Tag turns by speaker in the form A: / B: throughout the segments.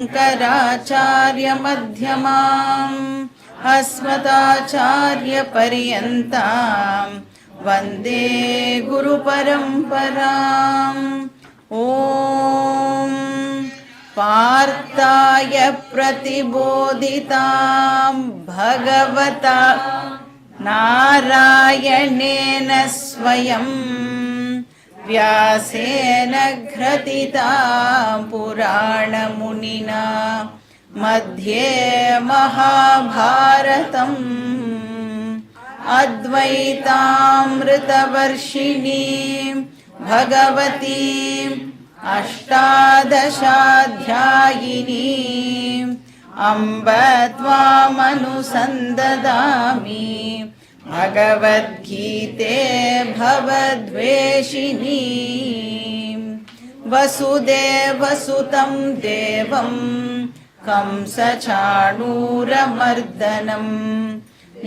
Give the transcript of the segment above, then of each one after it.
A: शङ्कराचार्यमध्यमाम् अस्मदाचार्यपर्यन्तां वन्दे गुरुपरम्पराम्। ॐ पार्थाय प्रतिबोधितां भगवता नारायणेन स्वयं व्यासेन घ्रथितां पुराणमुनिना मध्ये महाभारतम् अद्वैतामृतवर्षिणीं भगवतीम् अष्टादशाध्यायिनीम् अम्ब त्वामनुसन्ददामि भगवद्गीते भवद्वेषिणीम्। वसुदेवसुतं देवं कंसचाणूरमर्दनम्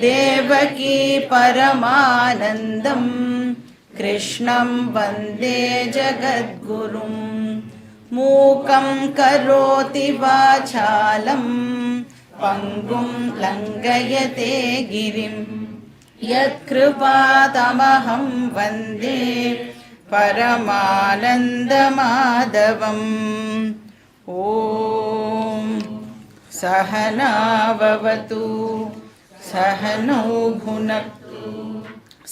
A: देवकी परमानन्दम् कृष्णं वन्दे जगद्गुरुं। मूकं करोति वाचालं पङ्गुं लङ्घयते गिरिं यत्कृपातमहं वन्दे परमानन्दमाधवम्। ॐ सहनाववतु सहनौ भुनक्तु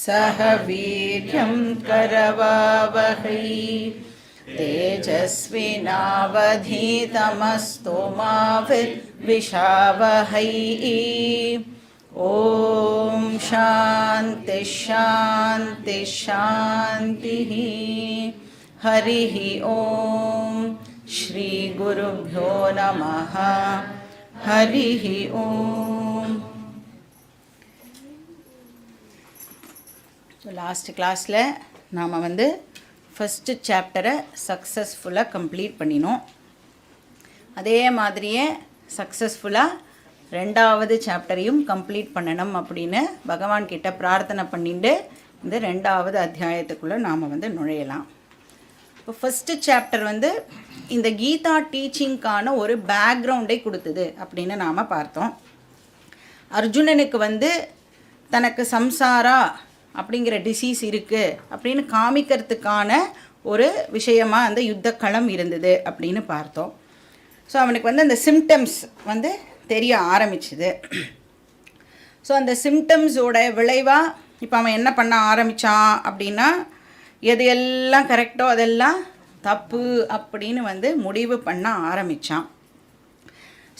A: सह वीर्यं करवावहै तेजस्विनावधीतमस्तु मा विद्विषावहै। ॐ शान्ति शान्ति शान्तिः। हरिः ॐ श्री गुरुभ्यो नमः। हरिः ॐ। லாஸ்ட் கிளாஸில் நாம் ஃபஸ்ட்டு சாப்டரை சக்ஸஸ்ஃபுல்லாக கம்ப்ளீட் பண்ணினோம். அதே மாதிரியே சக்ஸஸ்ஃபுல்லாக ரெண்டாவது சாப்டரையும் கம்ப்ளீட் பண்ணணும் அப்படின்னு பகவான்கிட்ட பிரார்த்தனை பண்ணிட்டு இந்த ரெண்டாவது அத்தியாயத்துக்குள்ளே நாம் நுழையலாம். இப்போ ஃபஸ்ட்டு சாப்டர் இந்த கீதா டீச்சிங்க்கான ஒரு பேக்ரவுண்டை கொடுத்தது அப்படின்னு நாம் பார்த்தோம். அர்ஜுனனுக்கு தனக்கு சம்சாரா அப்படிங்கிற டிசீஸ் இருக்குது அப்படின்னு காமிக்கிறதுக்கான ஒரு விஷயமாக அந்த யுத்த களம் இருந்தது அப்படின்னு பார்த்தோம். ஸோ அவனுக்கு அந்த சிம்டம்ஸ் தெரிய ஆரம்பிச்சுது. ஸோ அந்த சிம்டம்ஸோட விளைவாக இப்போ அவன் என்ன பண்ண ஆரம்பித்தான் அப்படின்னா, எது எல்லாம் கரெக்டோ அதெல்லாம் தப்பு அப்படின்னு முடிவு பண்ண ஆரம்பித்தான்.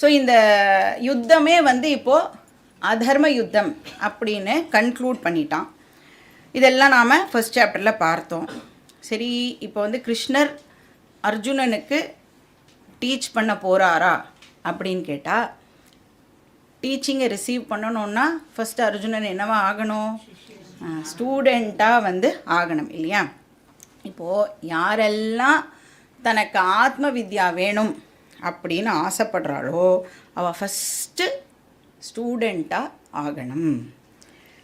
A: ஸோ இந்த யுத்தமே இப்போது அதர்ம யுத்தம் அப்படின்னு கன்க்ளூட் பண்ணிட்டான். இதெல்லாம் நாம் ஃபஸ்ட் சாப்டரில் பார்த்தோம். சரி, இப்போ கிருஷ்ணர் அர்ஜுனனுக்கு டீச் பண்ண போகிறாரா அப்படின்னு கேட்டால், டீச்சிங்கை ரிசீவ் பண்ணணுன்னா ஃபஸ்ட்டு அர்ஜுனன் என்னவா ஆகணும்? ஸ்டூடெண்ட்டாக ஆகணும் இல்லையா? இப்போது யாரெல்லாம் தனக்கு ஆத்ம வித்யா வேணும் அப்படின்னு ஆசைப்படுறாளோ அவள் ஃபஸ்ட்டு ஸ்டூடெண்ட்டாக ஆகணும்.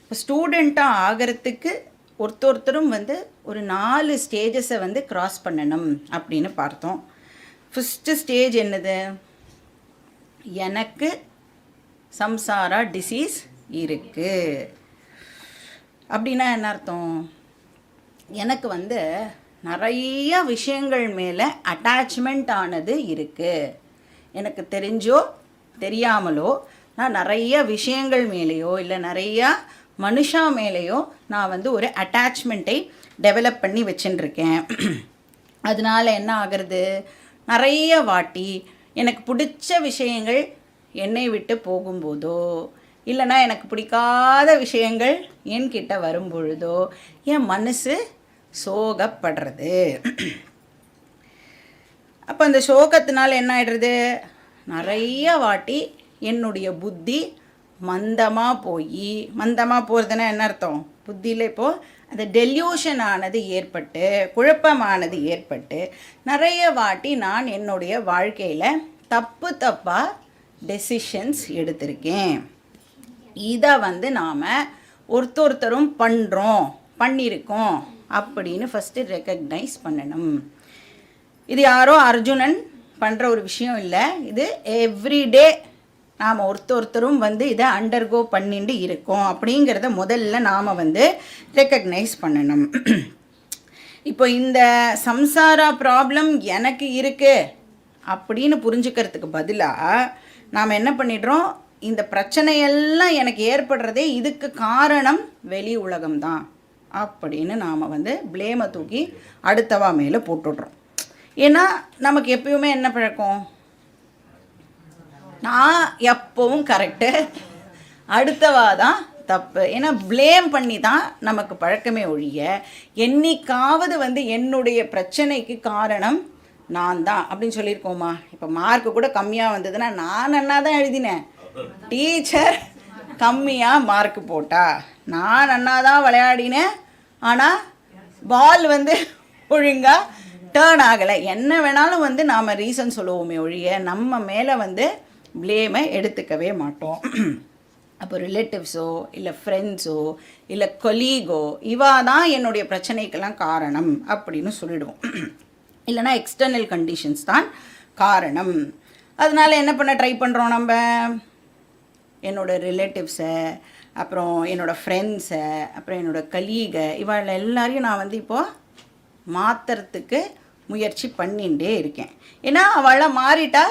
A: இப்போ ஸ்டூடெண்ட்டாக ஆகிறதுக்கு ஒருத்தரும் ஒரு 4 ஸ்டேஜஸை க்ராஸ் பண்ணணும் அப்படின்னு பார்த்தோம். ஃபஸ்ட்டு ஸ்டேஜ் என்னது? எனக்கு சம்சாரா டிசீஸ் இருக்குது அப்படின்னா என்ன அர்த்தம்? எனக்கு நிறைய விஷயங்கள் மேலே அட்டாச்மெண்ட் ஆனது இருக்குது. எனக்கு தெரிஞ்சோ தெரியாமலோ நான் நிறைய விஷயங்கள் மேலேயோ இல்லை நிறையா மனுஷா மேலேயோ நான் ஒரு அட்டாச்மெண்ட்டை டெவலப் பண்ணி வச்சுட்டுருக்கேன். அதனால் என்ன ஆகிறது? நிறைய வாட்டி எனக்கு பிடிச்ச விஷயங்கள் என்னை விட்டு போகும்போதோ இல்லைனா எனக்கு பிடிக்காத விஷயங்கள் என்கிட்ட வரும்பொழுதோ என் மனசு சோகப்படுறது. அப்போ அந்த சோகத்தினால் என்ன ஆகிடுறது? நிறைய வாட்டி என்னுடைய புத்தி மந்தமாக போகிறதுனா என்ன அர்த்தம்? புத்தியில் இப்போது அந்த டெல்யூஷன் ஆனது ஏற்பட்டு குழப்பமானது ஏற்பட்டு நிறைய வாட்டி நான் என்னுடைய வாழ்க்கையில் தப்பாக டெசிஷன்ஸ் எடுத்திருக்கேன். இதை நாம் ஒருத்தரும் பண்ணியிருக்கோம் அப்படின்னு ஃபஸ்ட்டு ரெக்கக்னைஸ் பண்ணணும். இது யாரோ அர்ஜுனன் பண்ணுற ஒரு விஷயம் இல்லை. இது எவ்ரிடே நாம் ஒருத்தரும் வந்து இதை அண்டர்கோ பண்ணிட்டு இருக்கோம் அப்படிங்கிறத முதல்ல நாம் வந்து ரெக்கக்னைஸ் பண்ணணும். இப்போ இந்த சம்சாரா ப்ராப்ளம் எனக்கு இருக்குது அப்படின்னு புரிஞ்சுக்கிறதுக்கு பதிலாக நாம் என்ன பண்ணிடுறோம், இந்த பிரச்சனையெல்லாம் எனக்கு ஏற்படுறதே இதுக்கு காரணம் வெளி உலகம்தான் அப்படின்னு நாம் வந்து ப்ளேமை தூக்கி அடுத்தவா மேலே போட்டுடுறோம். ஏன்னா நமக்கு எப்பயுமே என்ன பழக்கம், நான் எப்பவும் கரெக்டு, அடுத்தவா தான் தப்பு. ஏன்னா ப்ளேம் பண்ணி தான் நமக்கு பழக்கமே ஒழிய என்னைக்காவது வந்து என்னுடைய பிரச்சனைக்கு காரணம் நான் தான் அப்படின்னு சொல்லியிருக்கோமா? இப்போ மார்க்கு கூட கம்மியாக வந்ததுன்னா நான் நன்னா தான் எழுதினேன், டீச்சர் கம்மியாக மார்க்கு போட்டா, நான் நன்னா தான் விளையாடினேன், ஆனால் பால் வந்து ஒழுங்காக டேர்ன் ஆகலை. என்ன வேணாலும் வந்து நாம் ரீசன் சொல்லுவோமே ஒழிய நம்ம மேலே வந்து ப்ளேமை எடுத்துக்கவே மாட்டோம். அப்போ ரிலேட்டிவ்ஸோ இல்லை ஃப்ரெண்ட்ஸோ இல்லை கொலீகோ இவா தான் என்னுடைய பிரச்சனைக்கெல்லாம் காரணம் அப்படின்னு சொல்லிடுவோம். இல்லைனா எக்ஸ்டர்னல் கண்டிஷன்ஸ் தான் காரணம். அதனால் என்ன பண்ண ட்ரை பண்ணுறோம், நம்ம என்னோடய ரிலேட்டிவ்ஸை, அப்புறம் என்னோடய ஃப்ரெண்ட்ஸை, அப்புறம் என்னோடய கலீகை இவள் எல்லாரையும் நான் வந்து இப்போது மாற்றுறதுக்கு முயற்சி பண்ணிகிட்டே இருக்கேன். ஏன்னா அவளாம் மாறிட்டா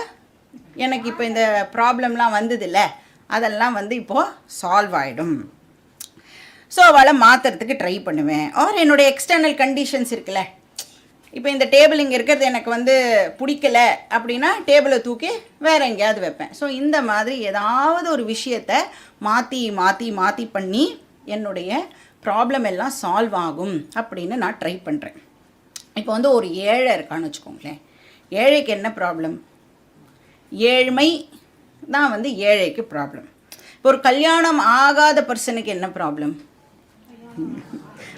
A: எனக்கு இப்போ இந்த ப்ராப்ளம்லாம் வந்ததில்ல, அதெல்லாம் வந்து இப்போது சால்வ் ஆகிடும். ஸோ அவளை மாற்றுறதுக்கு ட்ரை பண்ணுவேன். ஆர் என்னுடைய எக்ஸ்டர்னல் கண்டிஷன்ஸ் இருக்குல்ல, இப்போ இந்த டேபிள் இங்கே இருக்கிறது எனக்கு வந்து பிடிக்கல அப்படின்னா டேபிளை தூக்கி வேறு எங்கேயாவது வைப்பேன். ஸோ இந்த மாதிரி ஏதாவது ஒரு விஷயத்தை மாற்றி மாற்றி மாற்றி பண்ணி என்னுடைய ப்ராப்ளம் எல்லாம் சால்வ் ஆகும் அப்படின்னு நான் ட்ரை பண்ணுறேன். இப்போ வந்து ஒரு ஏழை இருக்கான்னு வச்சுக்கோங்களேன், ஏழைக்கு என்ன ப்ராப்ளம்? ஏழ்மை தான் வந்து ஏழைக்கு ப்ராப்ளம். இப்போ ஒரு கல்யாணம் ஆகாத பர்சனுக்கு என்ன ப்ராப்ளம்?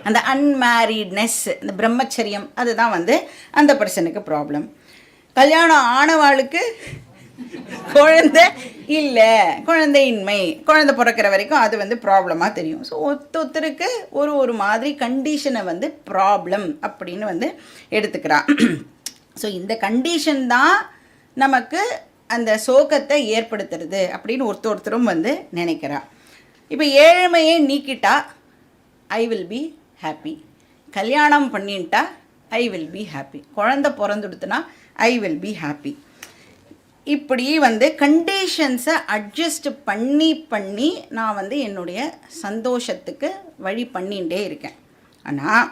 A: அந்த அன்மேரீட்னஸ், இந்த பிரம்மச்சரியம், அதுதான் வந்து அந்த பர்சனுக்கு ப்ராப்ளம். கல்யாணம் ஆனவாளுக்கு குழந்தை இல்லை, குழந்தையின்மை, குழந்தை பிறக்கிற வரைக்கும் அது வந்து ப்ராப்ளமாக தெரியும். ஸோ ஒருத்தருக்கு ஒரு மாதிரி கண்டிஷனை வந்து ப்ராப்ளம் அப்படின்னு வந்து எடுத்துக்கிறா. ஸோ இந்த கண்டிஷன் தான் நமக்கு அந்த சோகத்தை ஏற்படுத்துறது அப்படின்னு ஒருத்தரும் வந்து நினைக்கிறா. இப்போ ஏழ்மையை நீக்கிட்டா ஐ வில் பி ஹாப்பி, கல்யாணம் பண்ணிட்டா ஐ வில் பி ஹாப்பி, குழந்தை பிறந்துடுத்துனா ஐ வில் பி ஹாப்பி. இப்படி வந்து கண்டிஷன்ஸை அட்ஜஸ்ட் பண்ணி நான் வந்து என்னுடைய சந்தோஷத்துக்கு வழி பண்ணிகிட்டே இருக்கேன். ஆனால்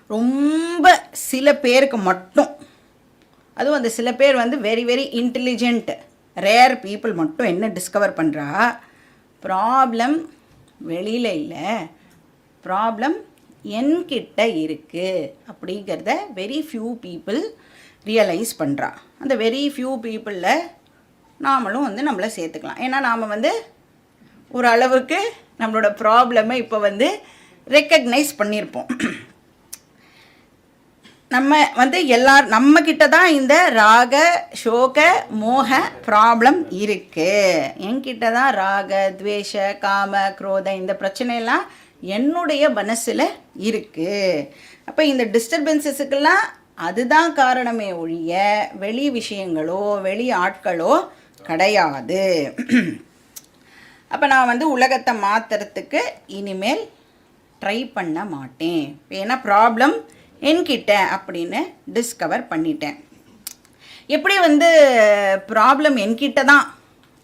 A: ரொம்ப சில பேருக்கு மட்டும், அதுவும் அந்த சில பேர் வந்து very very intelligent rare people மட்டும் என்ன டிஸ்கவர் பண்ணுறா, ப்ராப்ளம் வெளியில் இல்லை, ப்ராப்ளம் என்கிட்ட இருக்குது அப்படிங்கிறத வெரி ஃபியூ பீப்புள் ரியலைஸ் பண்ணுறா. அந்த வெரி ஃபியூ பீப்புளில் நாமளும் வந்து நம்மளை சேர்த்துக்கலாம். ஏன்னா நாம் வந்து ஒரு அளவுக்கு நம்மளோட ப்ராப்ளமை இப்போ வந்து ரெக்கக்னைஸ் பண்ணியிருப்போம். நம்ம வந்து நம்மக்கிட்ட தான் இந்த ராக சோக மோக ப்ராப்ளம் இருக்குது. என்கிட்ட தான் ராக துவேஷ காம குரோத இந்த பிரச்சனையெல்லாம் என்னுடைய மனசில் இருக்குது. அப்போ இந்த டிஸ்டர்பன்ஸஸுக்கெல்லாம் அதுதான் காரணமே ஒழிய வெளி விஷயங்களோ வெளி ஆட்களோ கிடையாது. அப்போ நான் வந்து உலகத்தை மாற்றுறதுக்கு இனிமேல் ட்ரை பண்ண மாட்டேன். ஏன்னா ப்ராப்ளம் என்கிட்ட அப்படின்னு டிஸ்கவர் பண்ணிட்டேன். எப்படி வந்து ப்ராப்ளம் என்கிட்ட தான்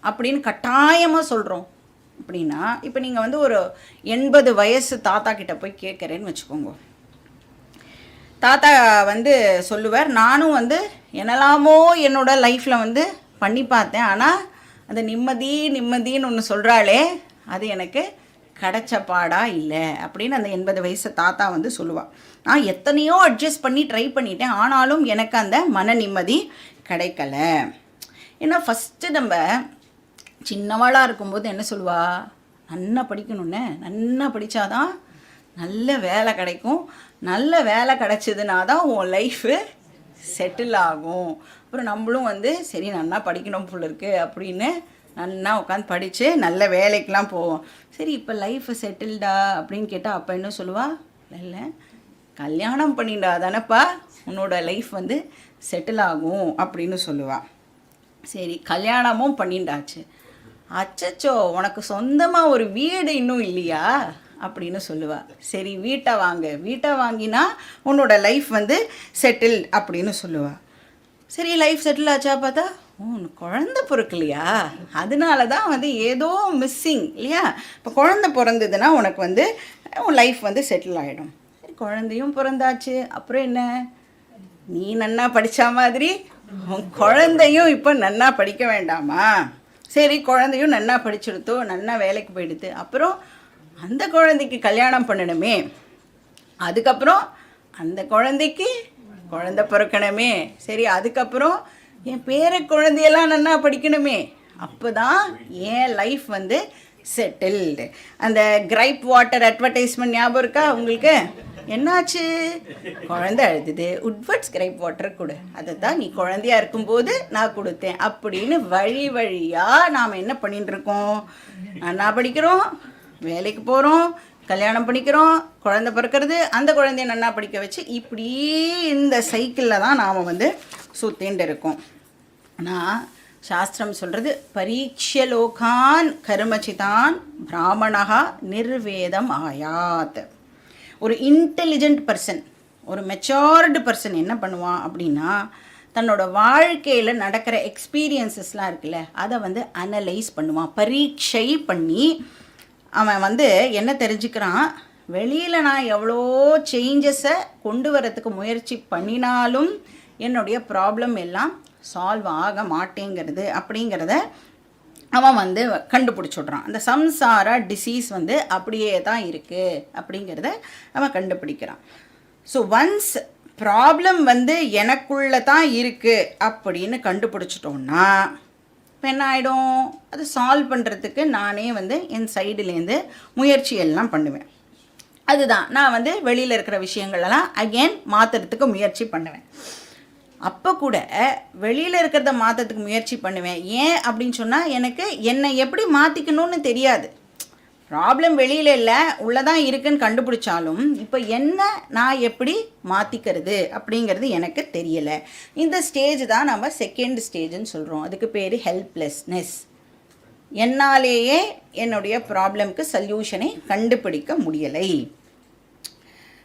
A: அப்படின்னு கட்டாயமாக சொல்கிறோம் அப்படின்னா, இப்போ நீங்கள் வந்து ஒரு 80 வயசு தாத்தா கிட்ட போய் கேட்குறேன்னு வச்சுக்கோங்க. தாத்தா வந்து சொல்லுவார், நானும் வந்து என்னெல்லாமோ என்னோடய லைஃப்பில் வந்து பண்ணி பார்த்தேன், ஆனால் அந்த நிம்மதின்னு ஒன்று சொல்கிறாளே அது எனக்கு கிடைச்ச பாடா இல்லை அப்படின்னு அந்த 80 வயசு தாத்தா வந்து சொல்லுவாள். நான் எத்தனையோ அட்ஜஸ்ட் பண்ணி ட்ரை பண்ணிட்டேன், ஆனாலும் எனக்கு அந்த மன நிம்மதி கிடைக்கல. ஏன்னா ஃபஸ்ட்டு நம்ம சின்னவாளாக இருக்கும்போது என்ன சொல்லுவா, நல்லா படிக்கணுன்னு, நல்லா படித்தாதான் நல்ல வேலை கிடைக்கும், நல்ல வேலை கிடைச்சதுனா தான் உன் லைஃபு செட்டில் ஆகும். அப்புறம் நம்மளும் வந்து சரி நல்லா படிக்கணும் போல இருக்குது அப்படின்னு நல்லா உட்காந்து படித்து நல்ல வேலைக்கெலாம் போவோம். சரி இப்போ லைஃபு செட்டில்டா அப்படின்னு கேட்டால் அப்போ என்ன சொல்லுவா, இல்லை கல்யாணம் பண்ணிண்டா தானேப்பா உன்னோட லைஃப் வந்து செட்டில் ஆகும் அப்படின்னு சொல்லுவாள். சரி, கல்யாணமும் பண்ணிண்டாச்சு. அச்சச்சோ, உனக்கு சொந்தமாக ஒரு வீடு இன்னும் இல்லையா அப்படின்னு சொல்லுவாள். சரி, வீட்டை வாங்கினா உன்னோட லைஃப் வந்து செட்டில் அப்படின்னு சொல்லுவாள். சரி, லைஃப் செட்டில் ஆச்சா பார்த்தா குழந்தை பிறக்கலையா, அதனால தான் வந்து ஏதோ மிஸ்ஸிங் இல்லையா. இப்போ குழந்தை பிறந்ததுன்னா உனக்கு வந்து உன் லைஃப் வந்து செட்டில் ஆகிடும். குழந்தையும் பிறந்தாச்சு, அப்புறம் என்ன, நீ நன்னா படித்த மாதிரி உன் குழந்தையும் இப்போ நன்னா படிக்க வேண்டாமா? சரி, குழந்தையும் நன்னா படிச்சுடுத்தோ, நன்னா வேலைக்கு போயிடுது, அப்புறம் அந்த குழந்தைக்கு கல்யாணம் பண்ணணுமே, அதுக்கப்புறம் அந்த குழந்தைக்கு குழந்தை பிறக்கணுமே, சரி அதுக்கப்புறம் என் பேர குழந்தையெல்லாம் நன்னா படிக்கணுமே, அப்போ தான் என் லைஃப் வந்து செட்டில்டு. அந்த கிரைப் வாட்டர் அட்வர்டைஸ்மெண்ட் ஞாபகம் இருக்கா உங்களுக்கு? என்னாச்சு, குழந்தை அழுதுது, உட்வர்ட்ஸ் கிரைப் வாட்டர் கொடு, அதை தான் நீ குழந்தையா இருக்கும்போது நான் கொடுத்தேன் அப்படின்னு வழியாக நாம் என்ன பண்ணிட்டு இருக்கோம், நன்னா படிக்கிறோம், வேலைக்கு போகிறோம், கல்யாணம் பண்ணிக்கிறோம், குழந்தை பிறக்கிறது, அந்த குழந்தைய நன்னா படிக்க வச்சு, இப்படி இந்த சைக்கிளில் தான் நாம் வந்து சுத்தின்னு இருக்கோம். ஆனால் சாஸ்திரம் சொல்கிறது, பரீட்சலோகான் கர்மச்சிதான் பிராமணா நிர்வேதம் ஆயாத். ஒரு இன்டெலிஜென்ட் பர்சன், ஒரு மெச்சோர்டு பர்சன் என்ன பண்ணுவான் அப்படின்னா, தன்னோட வாழ்க்கையில் நடக்கிற எக்ஸ்பீரியன்ஸஸ்லாம் இருக்குல்ல, அதை வந்து அனலைஸ் பண்ணுவான், பரீட்சை பண்ணி அவன் வந்து என்ன தெரிஞ்சுக்கிறான், வெளியில் நான் எவ்வளோ சேஞ்சஸை கொண்டு வரத்துக்கு முயற்சி பண்ணினாலும் என்னுடைய ப்ராப்ளம் எல்லாம் சால்வ் ஆக மாட்டேங்கிறது அப்படிங்கிறத அவன் வந்து கண்டுபிடிச்சுட்றான். அந்த சம்சாரா டிசீஸ் வந்து அப்படியே தான் இருக்குது அப்படிங்கிறத அவன் கண்டுபிடிக்கிறான். ஸோ ஒன்ஸ் ப்ராப்ளம் வந்து எனக்குள்ளே தான் இருக்குது அப்படின்னு கண்டுபிடிச்சிட்டோன்னா இப்போ என்ன ஆகிடும், அது சால்வ் பண்ணுறதுக்கு நானே வந்து என் சைடுலேருந்து முயற்சி எல்லாம் பண்ணுவேன். அதுதான் நான் வந்து வெளியில் இருக்கிற விஷயங்களெல்லாம் அகெயின் மாற்றுறதுக்கு முயற்சி பண்ணுவேன். அப்போ கூட வெளியில் இருக்கிறத மாற்றத்துக்கு முயற்சி பண்ணுவேன். ஏன் அப்படின்னு சொன்னால், எனக்கு என்னை எப்படி மாற்றிக்கணும்னு தெரியாது. ப்ராப்ளம் வெளியில் இல்லை, உள்ளே தான் இருக்குன்னு கண்டுபிடிச்சாலும் இப்போ என்ன நான் எப்படி மாற்றிக்கிறது அப்படிங்கிறது எனக்கு தெரியலை. இந்த ஸ்டேஜ் தான் நம்ம செகண்ட் ஸ்டேஜ்னு சொல்கிறோம். அதுக்கு பேர் ஹெல்ப்லெஸ்னஸ். என்னாலேயே என்னுடைய ப்ராப்ளம்க்கு சொல்யூஷனை கண்டுபிடிக்க முடியலை.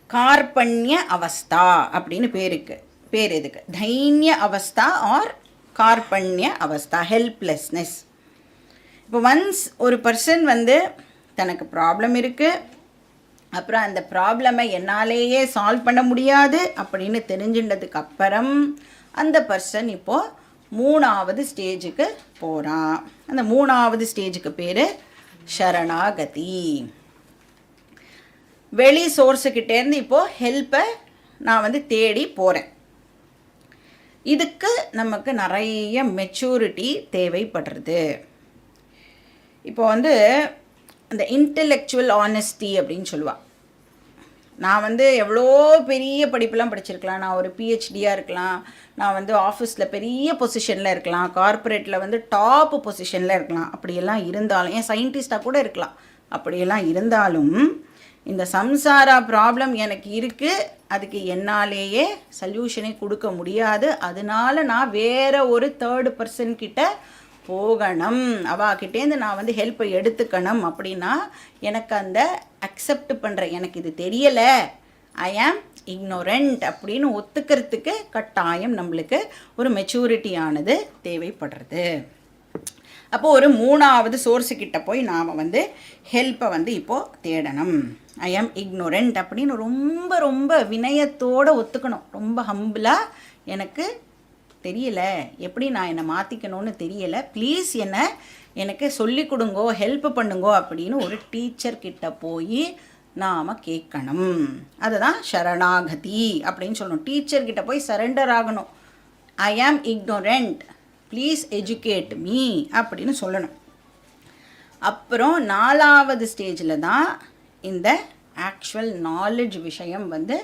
A: கார்பண்ய அவஸ்தா அப்படின்னு பேர் இதுக்கு. தைன்ய அவஸ்தா ஆர் கார்பண்ய அவஸ்தா, ஹெல்ப்லெஸ்னஸ். இப்போ ஒன்ஸ் ஒரு பர்சன் வந்து தனக்கு ப்ராப்ளம் இருக்குது, அப்புறம் அந்த ப்ராப்ளமை என்னாலேயே சால்வ் பண்ண முடியாது அப்படின்னு தெரிஞ்சின்றதுக்கு அப்புறம் அந்த பர்சன் இப்போது 3வது ஸ்டேஜுக்கு போகிறான். அந்த 3வது ஸ்டேஜுக்கு பேர் சரணாகதி. வெளி சோர்ஸுக்கிட்டேருந்து இப்போது ஹெல்ப்பை நான் வந்து தேடி போகிறேன். இதுக்கு நமக்கு நிறைய மெச்சூரிட்டி தேவைப்படுறது. இப்போ வந்து அந்த இன்டெலெக்சுவல் ஆனஸ்டி அப்படின்னு சொல்லுவாள். நான் வந்து எவ்வளோ பெரிய படிப்புலாம் படிச்சிருக்கலாம், நான் ஒரு பிஹெச்டியாக இருக்கலாம், நான் வந்து ஆஃபீஸில் பெரிய பொசிஷனில் இருக்கலாம், கார்ப்பரேட்டில் வந்து டாப் பொசிஷனில் இருக்கலாம், அப்படியெல்லாம் இருந்தாலும், ஏன் சயின்டிஸ்டாக கூட இருக்கலாம், அப்படியெல்லாம் இருந்தாலும் இந்த சம்சாரா ப்ராப்ளம் எனக்கு இருக்குது, அதுக்கு என்னாலேயே சொல்யூஷனை கொடுக்க முடியாது, அதனால நான் வேறு ஒரு தேர்டு பர்சன்கிட்ட போகணும், அவாக்கிட்டேருந்து நான் வந்து ஹெல்ப்பை எடுத்துக்கணும் அப்படின்னா எனக்கு அந்த அக்செப்ட் பண்ணுற, எனக்கு இது தெரியலை, ஐ ஆம் இக்னோரண்ட் அப்படின்னு ஒத்துக்கிறதுக்கு கட்டாயம் நம்மளுக்கு ஒரு மெச்சூரிட்டியானது தேவைப்படுறது. அப்போது ஒரு 3வது சோர்ஸுக்கிட்ட போய் நாம் வந்து ஹெல்ப்பை வந்து இப்போது தேடணும். ஐ ஆம் இக்னோரண்ட் அப்படின்னு ரொம்ப ரொம்ப வினயத்தோடு ஒத்துக்கணும், ரொம்ப ஹம்பிளாக, எனக்கு தெரியல, எப்படி நான் என்னை மாற்றிக்கணும்னு தெரியலை, ப்ளீஸ் எனக்கு சொல்லி கொடுங்கோ, ஹெல்ப் பண்ணுங்கோ அப்படின்னு ஒரு டீச்சர்கிட்ட போய் நாம் கேட்கணும். அதுதான் சரணாகதி அப்படின்னு சொல்லணும். டீச்சர்கிட்ட போய் சரண்டர் ஆகணும். ஐ ஆம் இக்னோரண்ட், ப்ளீஸ் எஜுகேட் மீ அப்படின்னு சொல்லணும். அப்புறம் 4வது ஸ்டேஜில் தான் இந்த ஆக்சுவல் நாலேஜ் விஷயம் வந்து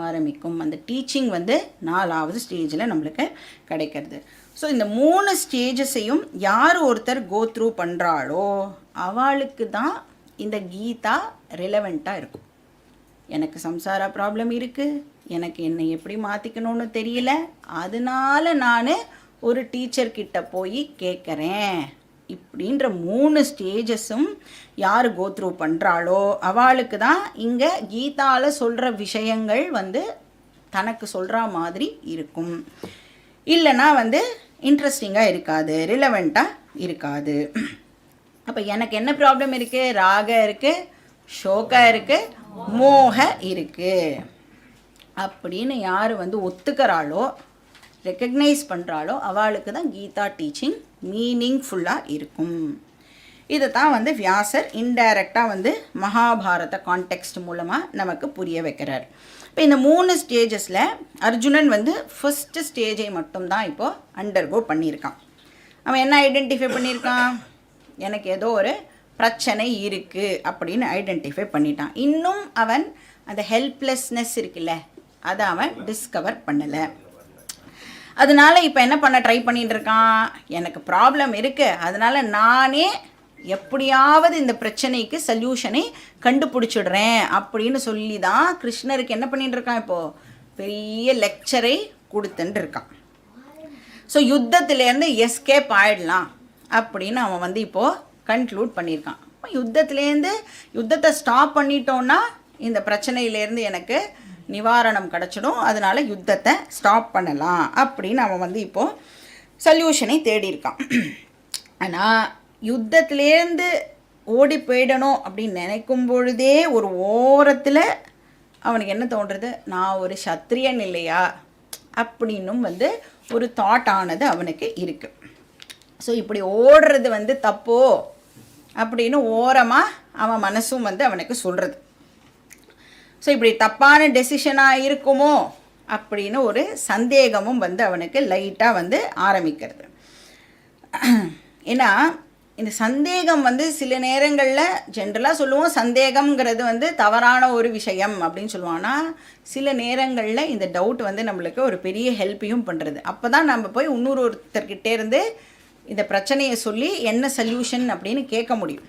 A: ஆரம்பிக்கும். அந்த டீச்சிங் வந்து 4வது ஸ்டேஜில் நம்மளுக்கு கிடைக்கிறது. ஸோ இந்த 3 ஸ்டேஜஸையும் யார் ஒருத்தர் கோ த்ரூ பண்ணுறாளோ அவளுக்கு தான் இந்த கீதா ரிலவெண்ட்டாக இருக்கும். எனக்கு சம்சாரா ப்ராப்ளம் இருக்குது, எனக்கு என்னை எப்படி மாற்றிக்கணும்னு தெரியல, அதனால நான் ஒரு டீச்சர்கிட்ட போய் கேட்குறேன். இப்படின்ற 3 ஸ்டேஜஸும் யார் கோத்ரூ பண்ணுறாளோ அவளுக்கு தான் இங்கே கீதாவில் சொல்கிற விஷயங்கள் வந்து தனக்கு சொல்கிற மாதிரி இருக்கும். இல்லைன்னா வந்து இன்ட்ரெஸ்டிங்காக இருக்காது, ரிலவெண்ட்டாக இருக்காது. அப்போ எனக்கு என்ன ப்ராப்ளம் இருக்குது? ராக இருக்குது, ஷோகா இருக்குது, மோக இருக்குது அப்படின்னு யார் வந்து ஒத்துக்கிறாளோ, ரெக்கக்னைஸ் பண்ணுறாளோ அவளுக்கு தான் கீதா டீச்சிங் மீனிங்ஃபுல்லாக இருக்கும். இதை தான் வந்து வியாசர் இன்டைரக்டாக வந்து மகாபாரத கான்டெக்ஸ்ட் மூலமாக நமக்கு புரிய வைக்கிறார். இப்போ இந்த 3 ஸ்டேஜஸில் அர்ஜுனன் வந்து ஃபஸ்ட்டு ஸ்டேஜை மட்டும்தான் இப்போது அண்டர்கோ பண்ணியிருக்கான். அவன் என்ன ஐடென்டிஃபை பண்ணியிருக்கான்? எனக்கு ஏதோ ஒரு பிரச்சனை இருக்குது அப்படின்னு ஐடென்டிஃபை பண்ணிட்டான். இன்னும் அவன் அந்த ஹெல்ப்லெஸ்னஸ் இருக்குல்ல, அதை அவன் டிஸ்கவர் பண்ணலை. அதனால் இப்போ என்ன பண்ண ட்ரை பண்ணிகிட்டு இருக்கான்? எனக்கு ப்ராப்ளம் இருக்குது, அதனால் நானே எப்படியாவது இந்த பிரச்சனைக்கு சொல்யூஷனை கண்டுபிடிச்சிடுறேன் அப்படின்னு சொல்லி தான் கிருஷ்ணருக்கு என்ன பண்ணிகிட்டு இருக்கான்? இப்போது பெரிய லெக்சரை கொடுத்துட்டு இருக்கான். ஸோ யுத்தத்துலேருந்து எஸ்கேப் ஆகிடலாம் அப்படின்னு அவன் வந்து இப்போது கன்க்ளூட் பண்ணியிருக்கான். யுத்தத்தை ஸ்டாப் பண்ணிட்டோன்னா இந்த பிரச்சனையிலேருந்து எனக்கு நிவாரணம் கிடச்சிடும், அதனால் யுத்தத்தை ஸ்டாப் பண்ணலாம் அப்படின்னு அவன் வந்து இப்போது சொல்யூஷனை தேடியிருக்கான். ஆனால் யுத்தத்துலேருந்து ஓடி போயிடணும் அப்படின்னு நினைக்கும் பொழுதே ஒரு ஓரத்தில் அவனுக்கு என்ன தோன்றுறது? நான் ஒரு சத்திரியன் இல்லையா அப்படின்னும் வந்து ஒரு தாட் ஆனது அவனுக்கு இருக்குது. ஸோ இப்படி ஓடுறது வந்து தப்போ அப்படின்னு ஓரமாக அவன் மனசும் வந்து அவனுக்கு சொல்கிறது. ஸோ இப்படி தப்பான டெசிஷனாக இருக்குமோ அப்படின்னு ஒரு சந்தேகமும் வந்து அவனுக்கு லைட்டாக வந்து ஆரம்பிக்கிறது. ஏன்னா இந்த சந்தேகம் வந்து சில நேரங்களில் ஜென்ரலாக சொல்லுவோம் சந்தேகம்ங்கிறது வந்து தவறான ஒரு விஷயம் அப்படின்னு சொல்லுவோம். ஆனால் சில நேரங்களில் இந்த டவுட் வந்து நம்மளுக்கு ஒரு பெரிய ஹெல்ப்பையும் பண்ணுறது. அப்போ தான் நம்ம போய் ஒருத்தர்கிட்டே இருந்து இந்த பிரச்சனையை சொல்லி என்ன சொல்யூஷன் அப்படின்னு கேட்க முடியும்.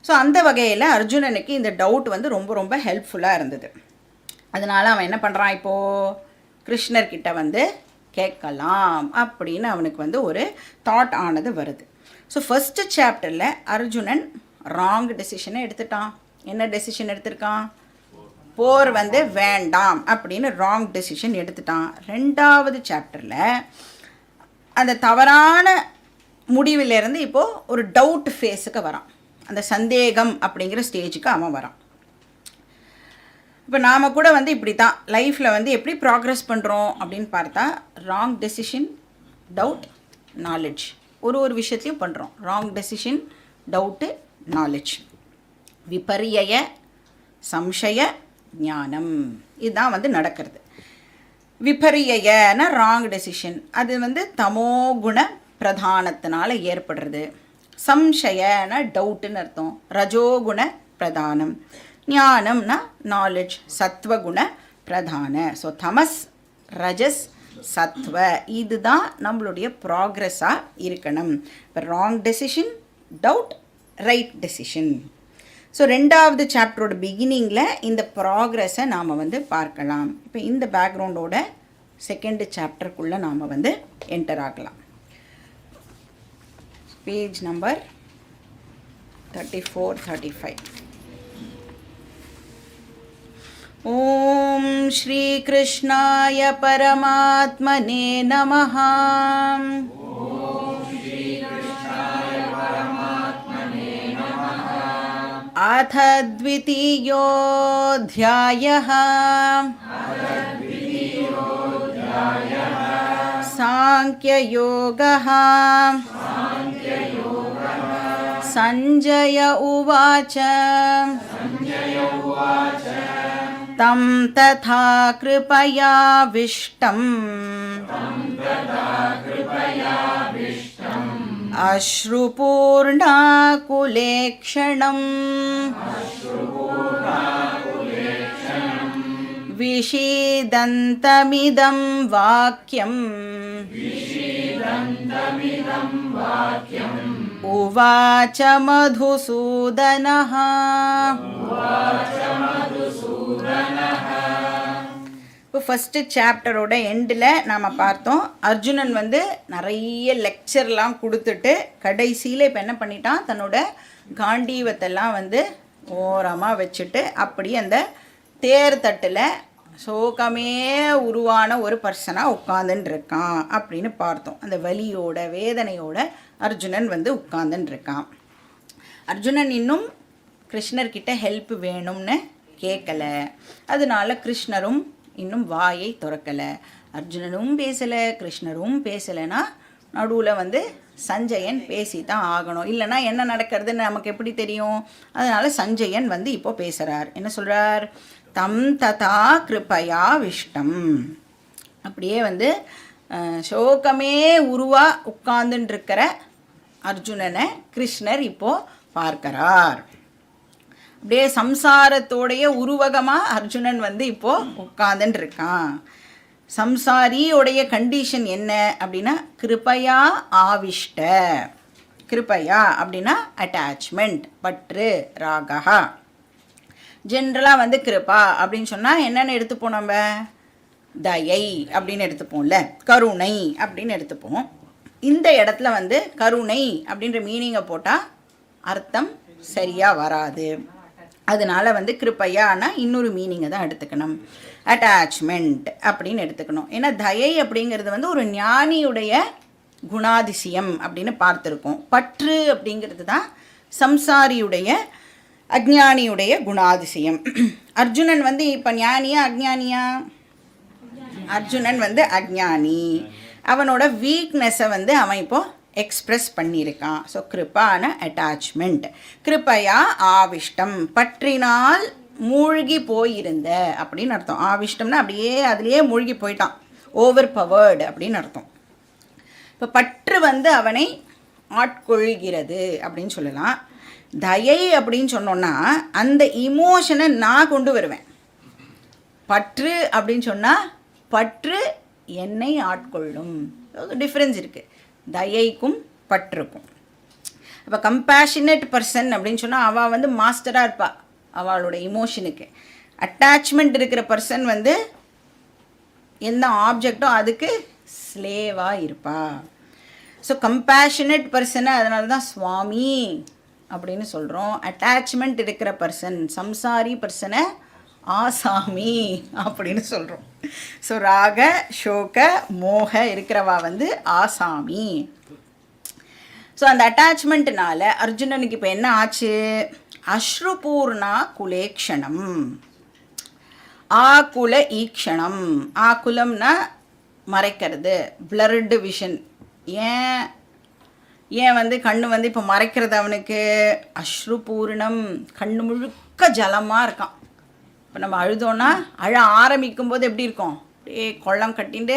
A: ஸோ அந்த வகையில் அர்ஜுனனுக்கு இந்த டவுட் வந்து ரொம்ப ரொம்ப ஹெல்ப்ஃபுல்லாக இருந்தது. அதனால் அவன் என்ன பண்ணுறான்? இப்போது கிருஷ்ணர்கிட்ட வந்து கேட்கலாம் அப்படின்னு அவனுக்கு வந்து ஒரு தாட் ஆனது வருது. ஸோ ஃபஸ்ட்டு சாப்டரில் அர்ஜுனன் ராங் டெசிஷனை எடுத்துட்டான். என்ன டெசிஷன் எடுத்திருக்கான்? போர் வந்து வேண்டாம் அப்படின்னு ராங் டெசிஷன் எடுத்துட்டான். 2வது சாப்டரில் அந்த தவறான முடிவிலேருந்து இப்போது ஒரு டவுட் ஃபேஸுக்கு வரான். அந்த சந்தேகம் அப்படிங்கிற ஸ்டேஜுக்கு அவன் வரான். இப்போ நாம் கூட வந்து இப்படி தான் லைஃப்பில் வந்து எப்படி ப்ராக்ரெஸ் பண்ணுறோம் அப்படின்னு பார்த்தா ராங் டெசிஷன், டவுட், நாலெட்ஜ், ஒரு விஷயத்தையும் பண்ணுறோம். ராங் டெசிஷன், டவுட்டு, நாலெட்ஜ், விபரிய, சம்சய, ஞானம், இதுதான் வந்து நடக்கிறது. விபரியன ராங் டெசிஷன், அது வந்து தமோகுண பிரதானத்தினால ஏற்படுறது. சம்சயன டவுட்டுன்னு அர்த்தம், ரஜோகுண பிரதானம். ஞானம்னா நாலெட்ஜ், சத்வகுண பிரதான. ஸோ தமஸ், ரஜஸ், சத்வ, இதுதான் நம்மளுடைய ப்ராக்ரெஸ்ஸாக இருக்கணும். இப்போ wrong decision, doubt, right decision. So 2வது சாப்டரோட பிகினிங்கில் இந்த ப்ராக்ரெஸை நாம் வந்து பார்க்கலாம். இப்போ இந்த பேக்ரவுண்டோட 2nd சாப்டருக்குள்ளே நாம் வந்து என்டர் ஆகலாம். Page number 34-35. ஓம் ஸ்ரீ கிருஷ்ணாய பரமாத்மனே நமஹ. அத த்விதீயோऽध्यायः. சாங்க்யயோகः. சஞ்சய உவாச்ச. தம் ததா கிருபயாவிஷ்டம் அஸ்ருபூர்ணாகுலேக்ஷணம் விஷீதந்தமிதம் வாக்யம் உவாச்ச மதுசூதனः. இப்போ ஃபஸ்ட்டு சாப்டரோட எண்டில் நாம் பார்த்தோம், அர்ஜுனன் வந்து நிறைய லெக்சர்லாம் கொடுத்துட்டு கடைசியில் இப்போ என்ன பண்ணிட்டான், தன்னோட காண்டீவத்தெல்லாம் வந்து ஓரமாக வச்சுட்டு அப்படி அந்த தேர் தட்டில் சோகமே உருவான ஒரு பர்சனாக உட்காந்துன்னு இருக்கான் அப்படின்னு பார்த்தோம். அந்த வலியோட வேதனையோட அர்ஜுனன் வந்து உட்காந்துன்னு இருக்கான். அர்ஜுனன் இன்னும் கிருஷ்ணர்கிட்ட ஹெல்ப் வேணும்னு கேட்கலை. அதனால கிருஷ்ணரும் இன்னும் வாயை திறக்கலை. அர்ஜுனனும் பேசலை, கிருஷ்ணரும் பேசலைன்னா நடுவில் வந்து சஞ்சயன் பேசி தான் ஆகணும். இல்லைன்னா என்ன நடக்கிறதுன்னு நமக்கு எப்படி தெரியும்? அதனால் சஞ்சயன் வந்து இப்போ பேசுகிறார். என்ன சொல்கிறார்? தம் ததா கிருபயா விஷ்டம். அப்படியே வந்து சோகமே உருவா உட்கார்ந்துருக்கிற அர்ஜுனனை கிருஷ்ணர் இப்போது பார்க்கிறார். அப்படியே சம்சாரத்தோடைய உருவகமாக அர்ஜுனன் வந்து இப்போது உட்கார்ந்துட்டு இருக்கான். சம்சாரியோடைய கண்டிஷன் என்ன அப்படின்னா கிருபையா ஆவிஷ்ட. கிருபையா அப்படின்னா அட்டாச்மெண்ட், பற்று, ராகா. ஜென்ரலாக வந்து கிருபா அப்படின்னு சொன்னால் என்னென்னு எடுத்துப்போம்? நம்ம தயை அப்படின்னு எடுத்துப்போம்ல, கருணை அப்படின்னு எடுத்துப்போம். இந்த இடத்துல வந்து கருணை அப்படின்ற மீனிங்கை போட்டால் அர்த்தம் சரியாக வராது. அதனால வந்து கிருப்பையானா இன்னொரு மீனிங்கை தான் எடுத்துக்கணும், அட்டாச்மெண்ட் அப்படின்னு எடுத்துக்கணும். ஏன்னா தயை அப்படிங்கிறது வந்து ஒரு ஞானியுடைய குணாதிசயம் அப்படின்னு பார்த்துருக்கோம். பற்று அப்படிங்கிறது தான் சம்சாரியுடைய அஜ்ஞானியுடைய குணாதிசயம். அர்ஜுனன் வந்து இப்போ ஞானியா அஜ்ஞானியா? அர்ஜுனன் வந்து அஜ்ஞானி. அவனோட வீக்னஸை வந்து அவன் இப்போது எக்ஸ்ப்ரெஸ் பண்ணியிருக்கான். So கிருப்பான attachment. கிருப்பையா ஆவிஷ்டம், பற்றினால் மூழ்கி போயிருந்த அப்படின்னு அர்த்தம். ஆவிஷ்டம்னா அப்படியே அதுலேயே மூழ்கி போயிட்டான், ஓவர் பவர்டு அப்படின்னு அர்த்தம். இப்போ பற்று வந்து அவனை ஆட்கொள்கிறது அப்படின்னு சொல்லலாம். தயை அப்படின்னு சொன்னோன்னா அந்த இமோஷனை நான் கொண்டு வருவேன். பற்று அப்படின்னு சொன்னால் பற்று என்னை ஆட்கொள்ளும். டிஃப்ரென்ஸ் இருக்குது தயைக்கும் பற்றுக்கும். அப்போ கம்பேஷனேட் பர்சன் அப்படின்னு சொன்னால் அவள் வந்து மாஸ்டராக இருப்பாள் அவளோட இமோஷனுக்கு. அட்டாச்மெண்ட் இருக்கிற பர்சன் வந்து எந்த ஆப்ஜெக்டோ அதுக்கு ஸ்லேவாக இருப்பா. ஸோ கம்பேஷனேட் பர்சனை அதனால தான் சுவாமி அப்படின்னு சொல்கிறோம். அட்டாச்மெண்ட் இருக்கிற பர்சன், சம்சாரி பர்சனை ஆசாமி அப்படின்னு சொல்கிறோம். ஸோ ராக சோக மோக இருக்கிறவா வந்து ஆசாமி. ஸோ அந்த அட்டாச்மெண்ட்னால அர்ஜுனனுக்கு இப்போ என்ன ஆச்சு? அஸ்ருபூர்ணா குலேக்ஷணம், ஆகுல ஈக்ஷணம். ஆகுலம்னா மறைக்கிறது, பிளர்டு விஷன். ஏன் வந்து கண்ணு வந்து இப்போ மறைக்கிறது அவனுக்கு? அஸ்ருபூர்ணம், கண்ணு முழுக்க ஜலமாக இருக்கான். இப்போ நம்ம அழுதோன்னா அழ ஆரம்பிக்கும் போது எப்படி இருக்கும்? அப்படியே கொள்ளம் கட்டிட்டு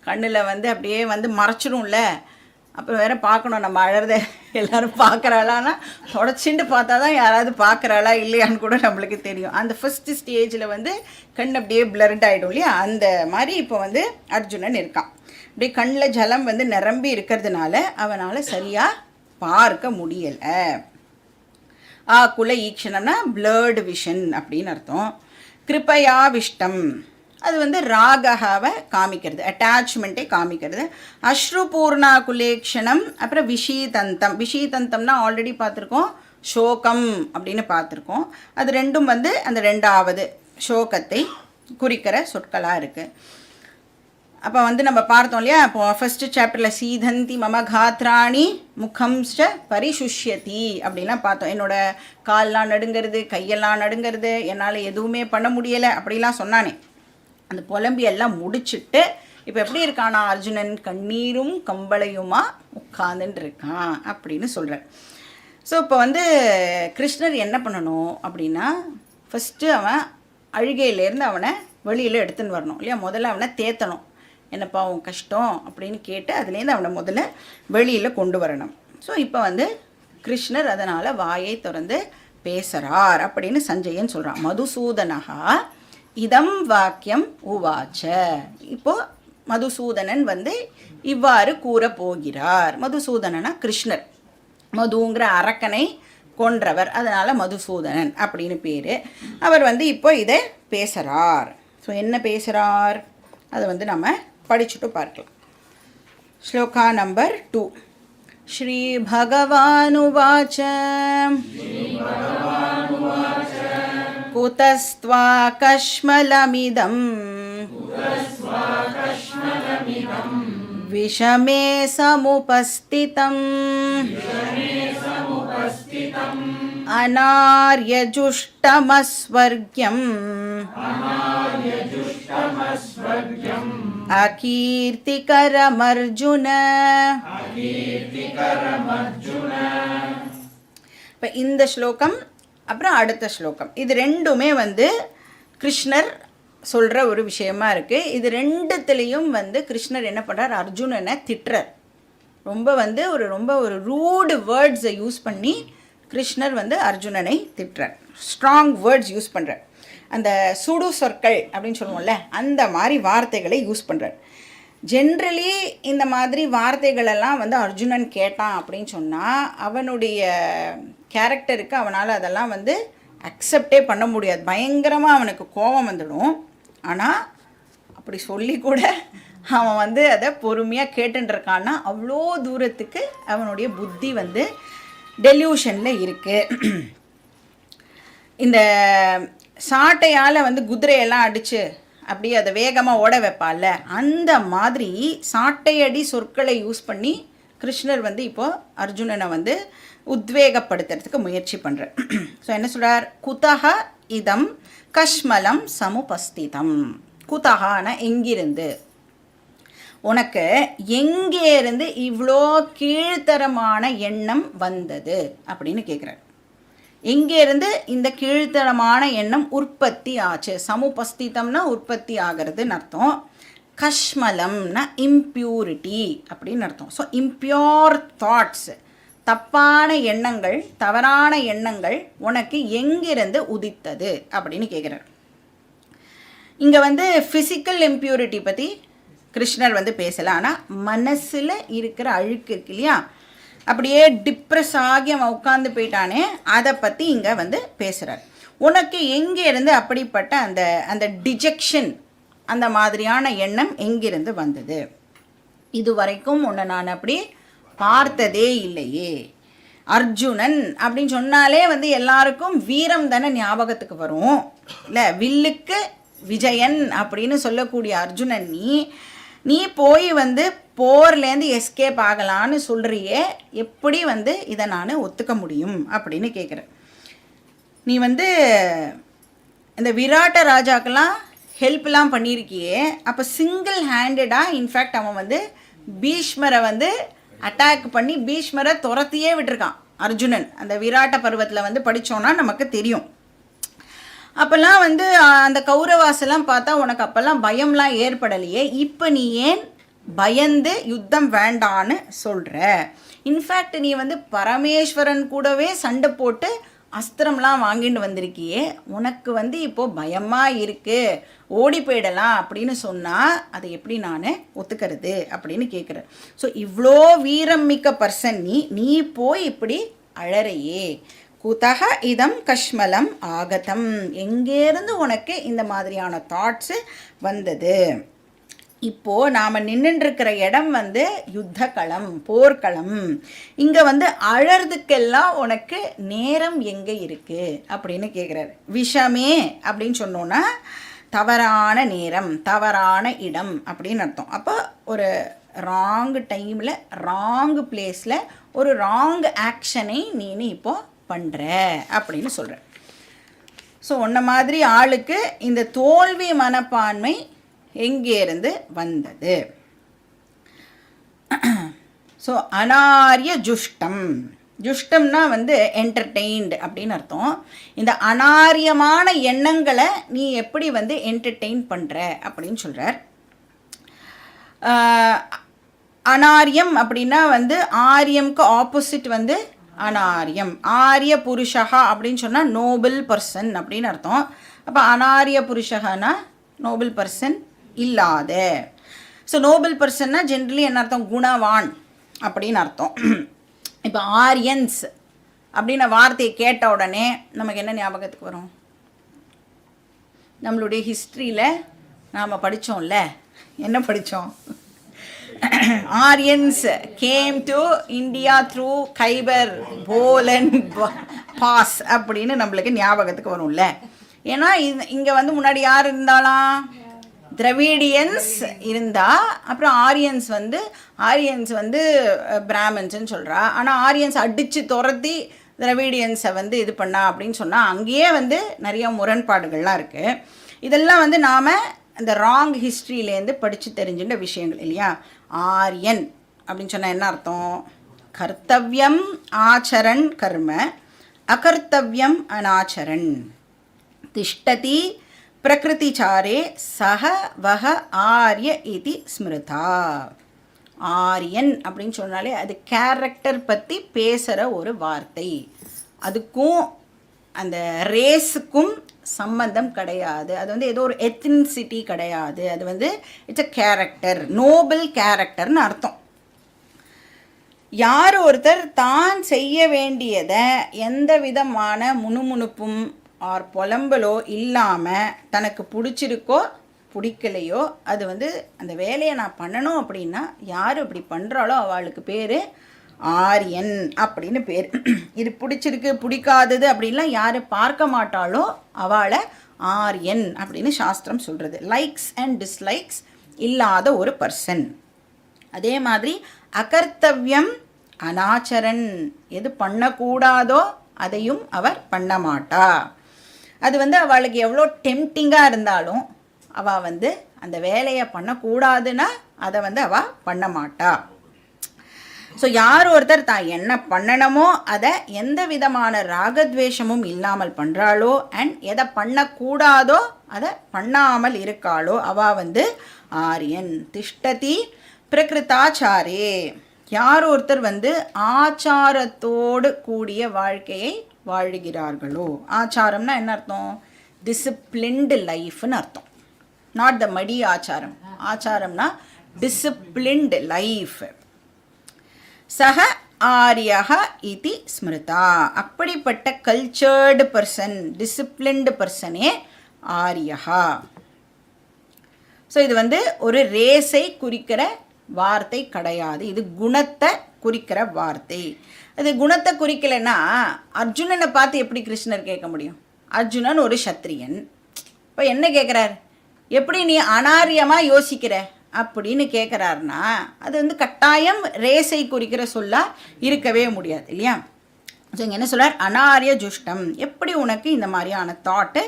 A: கண்ணில் வந்து அப்படியே வந்து மறைச்சிடும்ல. அப்புறம் வேறு பார்க்கணும் நம்ம அழறத எல்லோரும் பார்க்குறாளான்னா தொடச்சிட்டு பார்த்தா தான் யாராவது பார்க்குறாளா இல்லையான்னு கூட நம்மளுக்கு தெரியும். அந்த ஃபஸ்ட்டு ஸ்டேஜில் வந்து கண் அப்படியே பிளர்ட் ஆகிடும் இல்லையா? அந்த மாதிரி இப்போ வந்து அர்ஜுனன் இருக்கான். அப்படியே கண்ணில் ஜலம் வந்து நிரம்பி இருக்கிறதுனால அவனால் சரியாக பார்க்க முடியலை. ஆகுல ஈக்ஷணம்னா பிளர்டு விஷன் அப்படின்னு அர்த்தம். கிருப்பயாவிஷ்டம் அது வந்து ராகவை காமிக்கிறது, அட்டாச்மெண்ட்டை காமிக்கிறது. அஸ்ருபூர்ணா குலேக்ஷணம், அப்புறம் விஷீதந்தம். விஷீதந்தம்னா ஆல்ரெடி பார்த்துருக்கோம், சோகம் அப்படின்னு பார்த்துருக்கோம். அது ரெண்டும் வந்து அந்த ரெண்டாவது சோகத்தை குறிக்கிற சொற்களாக இருக்குது. அப்போ வந்து நம்ம பார்த்தோம் இல்லையா? இப்போ ஃபஸ்ட்டு சாப்டரில் சீதந்தி மம காத்ராணி முகம்ச்ச பரிசுஷ்யதி அப்படிலாம் பார்த்தோம். என்னோடய கால்லாம் நடுங்கிறது, கையெல்லாம் நடுங்கிறது, என்னால் எதுவுமே பண்ண முடியலை அப்படிலாம் சொன்னானே. அந்த புலம்பியெல்லாம் முடிச்சுட்டு இப்போ எப்படி இருக்கானா அர்ஜுனன்? கண்ணீரும் கம்பளையுமா உட்கார்ந்துட்டு இருக்கான் அப்படின்னு சொல்கிறார். ஸோ இப்போ வந்து கிருஷ்ணர் என்ன பண்ணணும் அப்படின்னா, ஃபஸ்ட்டு அவன் அழுகையிலேருந்து அவனை வெளியில் எடுத்துன்னு வரணும் இல்லையா? முதல்ல அவனை தேத்தணும். என்னப்பா உன் கஷ்டம் அப்படின்னு கேட்டு அதுலேருந்து அவனை முதல்ல வெளியில் கொண்டு வரணும். ஸோ இப்போ வந்து கிருஷ்ணர் அதனால் வாயை திறந்து பேசுகிறார் அப்படின்னு சஞ்சயன் சொல்கிறான். மதுசூதனகா இதம் வாக்கியம் உவாச்ச. இப்போது மதுசூதனன் வந்து இவ்வாறு கூற போகிறார். மதுசூதனனா கிருஷ்ணர். மதுங்கிற அரக்கனை கொன்றவர், அதனால் மதுசூதனன் அப்படின்னு பேர். அவர் வந்து இப்போ இதை பேசுகிறார். ஸோ என்ன பேசுகிறார் அதை வந்து நம்ம படிச்சுட்டு பார்க்கலாம். ஸ்லோகா நம்பர் 2. ஸ்ரீ பகவானுவாச்ச குதஸ்த்வா கஷ்மலமிதம் விஷமே சமுபஸ்திதம் அநார்யஜுஷ்டமஸ்வர்க்யம் அகீர்த்திகரமர்ஜுன. இப்போ இந்த ஸ்லோகம் அப்புறம் அடுத்த ஸ்லோகம், இது ரெண்டுமே வந்து கிருஷ்ணர் சொல்கிற ஒரு விஷயமா இருக்குது. இது ரெண்டுத்துலேயும் வந்து கிருஷ்ணர் என்ன பண்ணுறார், அர்ஜுனனை திட்டுறார். ரொம்ப ஒரு ரூடு வேர்ட்ஸை யூஸ் பண்ணி கிருஷ்ணர் வந்து அர்ஜுனனை திட்டுறார். ஸ்ட்ராங் வேர்ட்ஸ் யூஸ் பண்ணுறார். அந்த சுடு சொற்கள் அப்படின்னு சொல்லுவோம்ல, அந்த மாதிரி வார்த்தைகளை யூஸ் பண்ணுறார். ஜென்ரலி இந்த மாதிரி வார்த்தைகளெல்லாம் வந்து அர்ஜுனன் கேட்டான் அப்படின்னு சொன்னால் அவனுடைய கேரக்டருக்கு அவனால் அதெல்லாம் வந்து அக்செப்டே பண்ண முடியாது. பயங்கரமாக அவனுக்கு கோபம் வந்துடும். ஆனால் அப்படி சொல்லி கூட அவன் வந்து அதை பொறுமையாக கேட்டுருக்கான்னா அவ்வளோ தூரத்துக்கு அவனுடைய புத்தி வந்து டெல்யூஷனில் இருக்குது. இந்த சாட்டையால் வந்து குதிரையெல்லாம் அடித்து அப்படியே அதை வேகமாக ஓட வைப்பால, அந்த மாதிரி சாட்டையடி சொற்களை யூஸ் பண்ணி கிருஷ்ணர் வந்து இப்போது அர்ஜுனனை வந்து உத்வேகப்படுத்துறதுக்கு முயற்சி பண்ணுறார். ஸோ என்ன சொல்கிறார், குதஹ இதம் கஷ்மலம் சமுபஸ்திதம். குதஹான எங்கிருந்து, உனக்கு எங்கேருந்து இவ்வளோ கீழ்த்தரமான எண்ணம் வந்தது அப்படின்னு கேட்குறார். எங்கேருந்து இந்த கீழ்த்தரமான எண்ணம் உற்பத்தி ஆச்சு. சமுபஸ்திதம்னா உற்பத்தி ஆகிறதுன்னு அர்த்தம். கஷ்மலம்னா இம்ப்யூரிட்டி அப்படின்னு அர்த்தம். ஸோ இம்ப்யூர் தாட்ஸ், தப்பான எண்ணங்கள், தவறான எண்ணங்கள் உனக்கு எங்கிருந்து உதித்தது அப்படின்னு கேட்குறார். இங்கே வந்து ஃபிசிக்கல் இம்ப்யூரிட்டி பற்றி கிருஷ்ணர் வந்து பேசலை. ஆனால் மனசில் இருக்கிற அழுக்கு இருக்கு இல்லையா, அப்படியே டிப்ரெஸ் ஆகி அவன் உட்காந்து போயிட்டானே, அதை பற்றி இங்கே வந்து பேசுகிறார். உனக்கு எங்கேருந்து அப்படிப்பட்ட அந்த அந்த டிஜெக்ஷன், அந்த மாதிரியான எண்ணம் எங்கிருந்து வந்தது? இது வரைக்கும் உன்னை நான் அப்படி பார்த்ததே இல்லையே. அர்ஜுனன் அப்படின்னு சொன்னாலே வந்து எல்லாருக்கும் வீரம் தானே ஞாபகத்துக்கு வரும் இல்லை? வில்லுக்கு விஜயன் அப்படின்னு சொல்லக்கூடிய அர்ஜுனன் நீ போய் வந்து போர்லேருந்து எஸ்கேப் ஆகலான்னு சொல்கிறியே, எப்படி வந்து இதை நான் ஒத்துக்க முடியும் அப்படின்னு கேட்குறேன். நீ வந்து இந்த விராட்ட ராஜாக்கெல்லாம் ஹெல்ப்லாம் பண்ணியிருக்கியே, அப்போ சிங்கிள் ஹேண்டடாக இன்ஃபேக்ட் அவன் வந்து பீஷ்மரை வந்து அட்டாக் பண்ணி பீஷ்மரை துரத்தியே விட்டுருக்கான் அர்ஜுனன். அந்த விராட்ட பருவத்தில் வந்து படித்தோன்னா நமக்கு தெரியும். அப்போல்லாம் வந்து அந்த கௌரவாசெல்லாம் பார்த்தா உனக்கு அப்போல்லாம் பயம்லாம் ஏற்படலையே, இப்போ நீ ஏன் பயந்து யுத்தம் வேண்டான்னு சொல்கிற? இன்ஃபேக்ட் நீ வந்து பரமேஸ்வரன் கூடவே சண்டை போட்டு அஸ்திரம்லாம் வாங்கிட்டு வந்திருக்கியே, உனக்கு வந்து இப்போது பயமாக இருக்குது, ஓடி போயிடலாம் அப்படின்னு சொன்னால் அதை எப்படி நான் ஒத்துக்கிறது அப்படின்னு கேட்குறேன். ஸோ இவ்வளோ வீரம் மிக்க பர்சன் நீ போய் இப்படி அழறையே. குதஹ இதம் கஷ்மலம் ஆகதம், எங்கேருந்து உனக்கு இந்த மாதிரியான தாட்ஸு வந்தது? இப்போது நாம் நின்றுட்டுருக்கிற இடம் வந்து யுத்த களம், போர்க்களம். இங்கே வந்து அழறதுக்கெல்லாம் உனக்கு நேரம் எங்கே இருக்குது அப்படின்னு கேட்குறாரு. விஷமே அப்படின்னு சொன்னோன்னா தவறான நேரம், தவறான இடம் அப்படின்னு அர்த்தம். அப்போ ஒரு ராங் டைமில், ராங் பிளேஸில் ஒரு ராங் ஆக்ஷனை நீ இப்போது பண்ணுற அப்படின்னு சொல்கிற. ஸோ உன்ன மாதிரி ஆளுக்கு இந்த தோல்வி மனப்பான்மை எங்கேருந்து வந்தது? ஸோ அனாரிய ஜுஷ்டம், ஜுஷ்டம்னா வந்து என்டர்டெயின்டு அப்படின்னு அர்த்தம். இந்த அனாரியமான எண்ணங்களை நீ எப்படி வந்து என்டர்டெயின் பண்ணுற அப்படின்னு சொல்கிறார். அனாரியம் அப்படின்னா வந்து ஆரியம்க்கு ஆப்போசிட் வந்து அனாரியம். ஆரிய புருஷகா அப்படின்னு சொன்னால் நோபல் பர்சன் அப்படின்னு அர்த்தம். அப்போ அனாரிய புருஷகனா நோபல் பர்சன் இல்லாத. ஸோ நோபல் பர்சன்னா ஜென்ரலி என்ன அர்த்தம்? குணவான் அப்படின்னு அர்த்தம். இப்போ ஆரியன்ஸ் அப்படின்ன வார்த்தையை கேட்ட உடனே நமக்கு என்ன ஞாபகத்துக்கு வரும்? நம்மளுடைய ஹிஸ்ட்ரியில் நாம் படித்தோம்ல, என்ன படித்தோம்? Aryans came to India through Khyber Bolan pass அப்படின்னு நம்மளுக்கு ஞாபகத்துக்கு வரும்ல. ஏன்னா இங்கே வந்து முன்னாடி யார் இருந்தாலாம்? திராவிடியன்ஸ் இருந்தா, அப்புறம் ஆரியன்ஸ் வந்து பிராமின்ஸ்ன்னு சொல்கிறா. ஆனால் ஆரியன்ஸ் அடித்து துரத்தி திராவிடியன்ஸை வந்து இது பண்ணா அப்படின்னு சொன்னால் அங்கேயே வந்து நிறைய முரண்பாடுகள்லாம் இருக்குது. இதெல்லாம் வந்து நாம் இந்த ராங் ஹிஸ்ட்ரியிலேருந்து படித்து தெரிஞ்சுட்ட விஷயங்கள் இல்லையா. ஆரியன் அப்படின்னு சொன்னால் என்ன அர்த்தம்? கர்த்தவ்யம் ஆச்சரன் கர்ம, அகர்த்தவ்யம் அனாச்சரன், திஷ்டதி பிரகிருதிச்சாரே சக வக ஆரிய இதி ஸ்மிருதா. ஆரியன் அப்படின்னு சொன்னாலே அது கேரக்டர் பற்றி பேசுகிற ஒரு வார்த்தை. அதுக்கும் அந்த ரேஸுக்கும் சம்பந்தம் கிடையாது. அது வந்து ஏதோ ஒரு எத்னிசிட்டி கிடையாது. அது வந்து இட்ஸ் அ கேரக்டர், நோபல் கேரக்டர்னு அர்த்தம். யார் ஒருத்தர் தான் செய்ய வேண்டியதை எந்த விதமான முணுமுணுப்பும் ஆர் புலம்பலோ இல்லாமல் தனக்கு பிடிச்சிருக்கோ பிடிக்கலையோ அது வந்து அந்த வேலையை நான் பண்ணணும் அப்படின்னா யார் அப்படி பண்ணுறாளோ அவளுக்கு பேர் ஆரியன் அப்படின்னு பேர். இது பிடிச்சிருக்கு பிடிக்காதது அப்படின்லாம் யார் பார்க்க மாட்டாளோ அவளை ஆரியன் அப்படின்னு சாஸ்திரம் சொல்கிறது. லைக்ஸ் அண்ட் டிஸ்லைக்ஸ் இல்லாத ஒரு பர்சன். அதே மாதிரி அகர்த்தவ்யம் அனாச்சரன், எது பண்ணக்கூடாதோ அதையும் அவர் பண்ண மாட்டா. அது வந்து அவளுக்கு எவ்வளோ டெம்டிங்காக இருந்தாலும் அவள் வந்து அந்த வேலையை பண்ணக்கூடாதுன்னா அதை வந்து அவள் பண்ண மாட்டா. ஸோ யார் ஒருத்தர் தான் என்ன பண்ணணுமோ அதை எந்த விதமான ராகத்வேஷமும் இல்லாமல் பண்ணுறாளோ அண்ட் எதை பண்ணக்கூடாதோ அதை பண்ணாமல் இருக்காளோ அவள் வந்து ஆரியன். திஷ்டதி பிரகிருதாச்சாரே, யார் ஒருத்தர் வந்து ஆச்சாரத்தோடு கூடிய வாழ்க்கையை வாழுகிறார்களோ. ஆச்சாரம்னா என்ன அர்த்தம்? டிசிப்ளின்டு லைஃப்னு அர்த்தம். நாட் த மடி ஆச்சாரம். ஆச்சாரம்னா டிசிப்ளின்டு லைஃப். சக ஆரியக இதி ஸ்மிருதா. அப்படிப்பட்ட கல்ச்சர்டு பர்சன், டிசிப்ளின்டு பர்சனே ஆரியகா. ஸோ இது வந்து ஒரு ரேஸை குறிக்கிற வார்த்தை கிடையாது. இது குணத்தை குறிக்கிற வார்த்தை. அது குணத்தை குறிக்கலைன்னா அர்ஜுனனை பார்த்து எப்படி கிருஷ்ணர் கேட்க முடியும்? அர்ஜுனன் ஒரு சத்திரியன். இப்போ என்ன கேட்குறார்? எப்படி நீ அனாரியமாக யோசிக்கிற அப்படின்னு கேட்குறாருன்னா அது வந்து கட்டாயம் ரேஸை குறிக்கிற சொல்லாக இருக்கவே முடியாது இல்லையா. ஸோ இங்கே என்ன சொல்கிறார்? அனாரிய ஜுஷ்டம். எப்படி உனக்கு இந்த மாதிரியான தாட்டு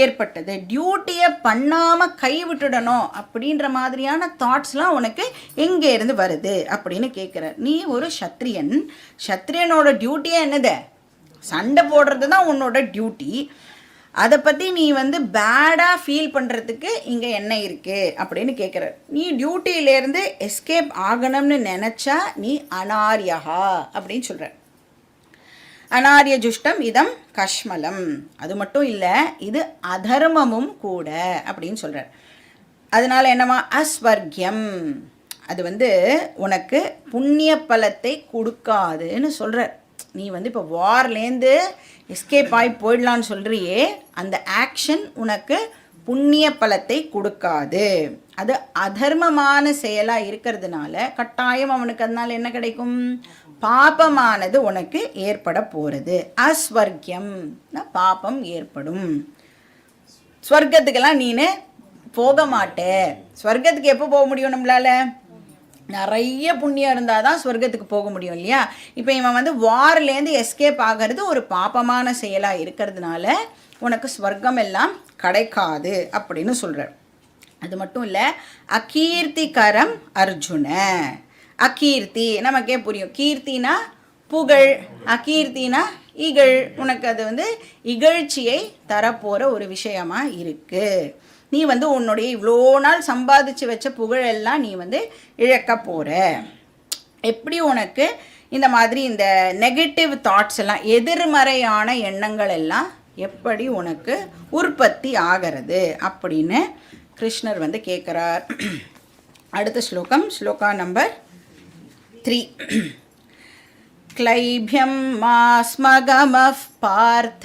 A: ஏற்பட்டது? டியூட்டியை பண்ணாமல் கைவிட்டுடணும் அப்படின்ற மாதிரியான தாட்ஸ்லாம் உனக்கு எங்கேருந்து வருது அப்படின்னு கேட்குறார். நீ ஒரு சத்திரியன், சத்திரியனோட டியூட்டியே என்னது? சண்டை போடுறது தான் உன்னோட டியூட்டி. அதை பற்றி நீ வந்து பேடாக ஃபீல் பண்ணுறதுக்கு இங்கே என்ன இருக்குது அப்படின்னு கேட்குறார். நீ டியூட்டியிலேருந்து எஸ்கேப் ஆகணும்னு நினச்சா நீ அனாரியகா அப்படின்னு சொல்கிற. அனாரிய ஜுஷ்டம் இதம் கஷ்மலம். அது மட்டும் இல்லை, இது அதர்மமும் கூட அப்படின்னு சொல்கிறார். அதனால் என்னவா? அஸ்வர்கியம். அது வந்து உனக்கு புண்ணிய பலத்தை கொடுக்காதுன்னு சொல்கிறார். நீ வந்து இப்போ வார்லேருந்து எஸ்கேப் ஆகி போயிடலான்னு சொல்கிறியே, அந்த ஆக்ஷன் உனக்கு புண்ணிய பலத்தை கொடுக்காது. அது அதர்மமான செயலாக இருக்கிறதுனால கட்டாயம் அவனுக்கு அதனால் என்ன கிடைக்கும்? பாபமானது உனக்கு ஏற்பட போகிறது. அஸ்வர்க்கியம், பாபம் ஏற்படும். ஸ்வர்க்கத்துக்கெல்லாம் நீனு போக மாட்டே. ஸ்வர்க்கத்துக்கு எப்போ போக முடியும்? நம்மளால் நிறைய புண்ணியம் இருந்தால் தான் ஸ்வர்க்கத்துக்கு போக முடியும் இல்லையா. இப்போ இவன் வந்து வார்லேருந்து எஸ்கேப் ஆகிறது ஒரு பாபமான செயலாக இருக்கிறதுனால உனக்கு ஸ்வர்க்கம் எல்லாம் கிடைக்காது அப்படின்னு சொல்கிறார். அது மட்டும் இல்லை, அகீர்த்திகரம் அர்ஜுன. அகீர்த்தி நமக்கே புரியும். கீர்த்தினா புகழ், அகீர்த்தினா இகழ். உனக்கு அது வந்து இகழ்ச்சியை தரப்போகிற ஒரு விஷயமா இருக்குது. நீ வந்து உன்னுடைய இவ்வளோ நாள் சம்பாதிச்சு வச்ச புகழெல்லாம் நீ வந்து இழக்க போகிற. எப்படி உனக்கு இந்த மாதிரி இந்த நெகட்டிவ் தாட்ஸ் எல்லாம், எதிர்மறையான எண்ணங்கள் எல்லாம் எப்படி உனக்கு உற்பத்தி ஆகிறது அப்படின்னு கிருஷ்ணர் வந்து கேட்குறார். அடுத்த ஸ்லோகம், ஸ்லோகா நம்பர் 3. क्लैभ्यं मा स्मगमः पार्थ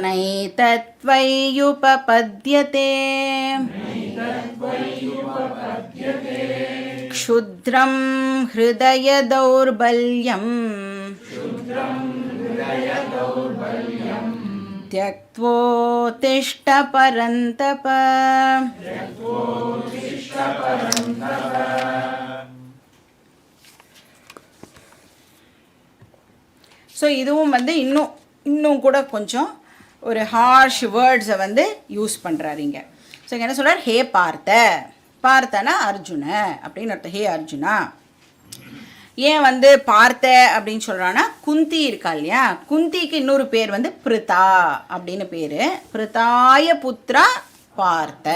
A: नैतत्त्वय्युपपद्यते क्षुद्रं हृदयदौर्बल्यं त्यक्त्वोत्तिष्ठ परन्तप. ஸோ இதுவும் வந்து இன்னும் கூட கொஞ்சம் ஒரு ஹார்ஷ் வேர்ட்ஸை வந்து யூஸ் பண்ணுறாருங்க. ஸோ இங்கே என்ன சொல்கிறார், ஹே பார்த்தனா அர்ஜுன அப்படின்னு அர்த்தம். ஹே அர்ஜுனா. ஏன் வந்து பார்த்த அப்படின்னு சொல்கிறான்னா, குந்தி இருக்கா இல்லையா, குந்திக்கு இன்னொரு பேர் வந்து பிருதா அப்படின்னு பேர். பிருதாய புத்ரா பார்த்த.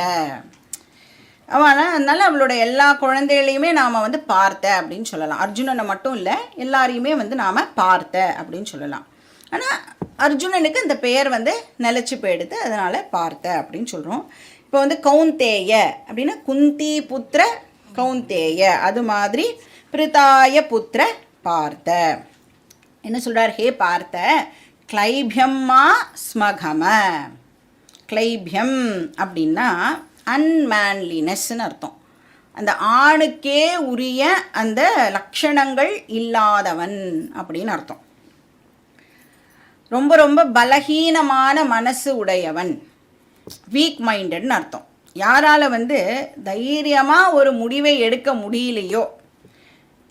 A: அதனால் அவளோட எல்லா குழந்தைகளையுமே நாம் வந்து பார்த்த அப்படின்னு சொல்லலாம். அர்ஜுனனை மட்டும் இல்லை, எல்லாரையுமே வந்து நாம் பார்த்த அப்படின்னு சொல்லலாம். ஆனால் அர்ஜுனனுக்கு இந்த பெயர் வந்து நிலச்சி போயிடுது, அதனால் பார்த்த அப்படின்னு சொல்கிறோம். இப்போ வந்து கௌந்தேய அப்படின்னா குந்தி புத்திர கௌந்தேய, அது மாதிரி பிருதாய புத்திர பார்த்த. என்ன சொல்கிறார், ஹே பார்த்த கிளைபியம்மா ஸ்மகம. கிளைபியம் அப்படின்னா அன்மேன்லினஸ்ன்னு அர்த்தம். அந்த ஆணுக்கே உரிய அந்த லக்ஷணங்கள் இல்லாதவன் அப்படின்னு அர்த்தம். ரொம்ப ரொம்ப பலகீனமான மனசு உடையவன், வீக் மைண்டட்னு அர்த்தம். யாரால் வந்து தைரியமாக ஒரு முடிவை எடுக்க முடியலையோ,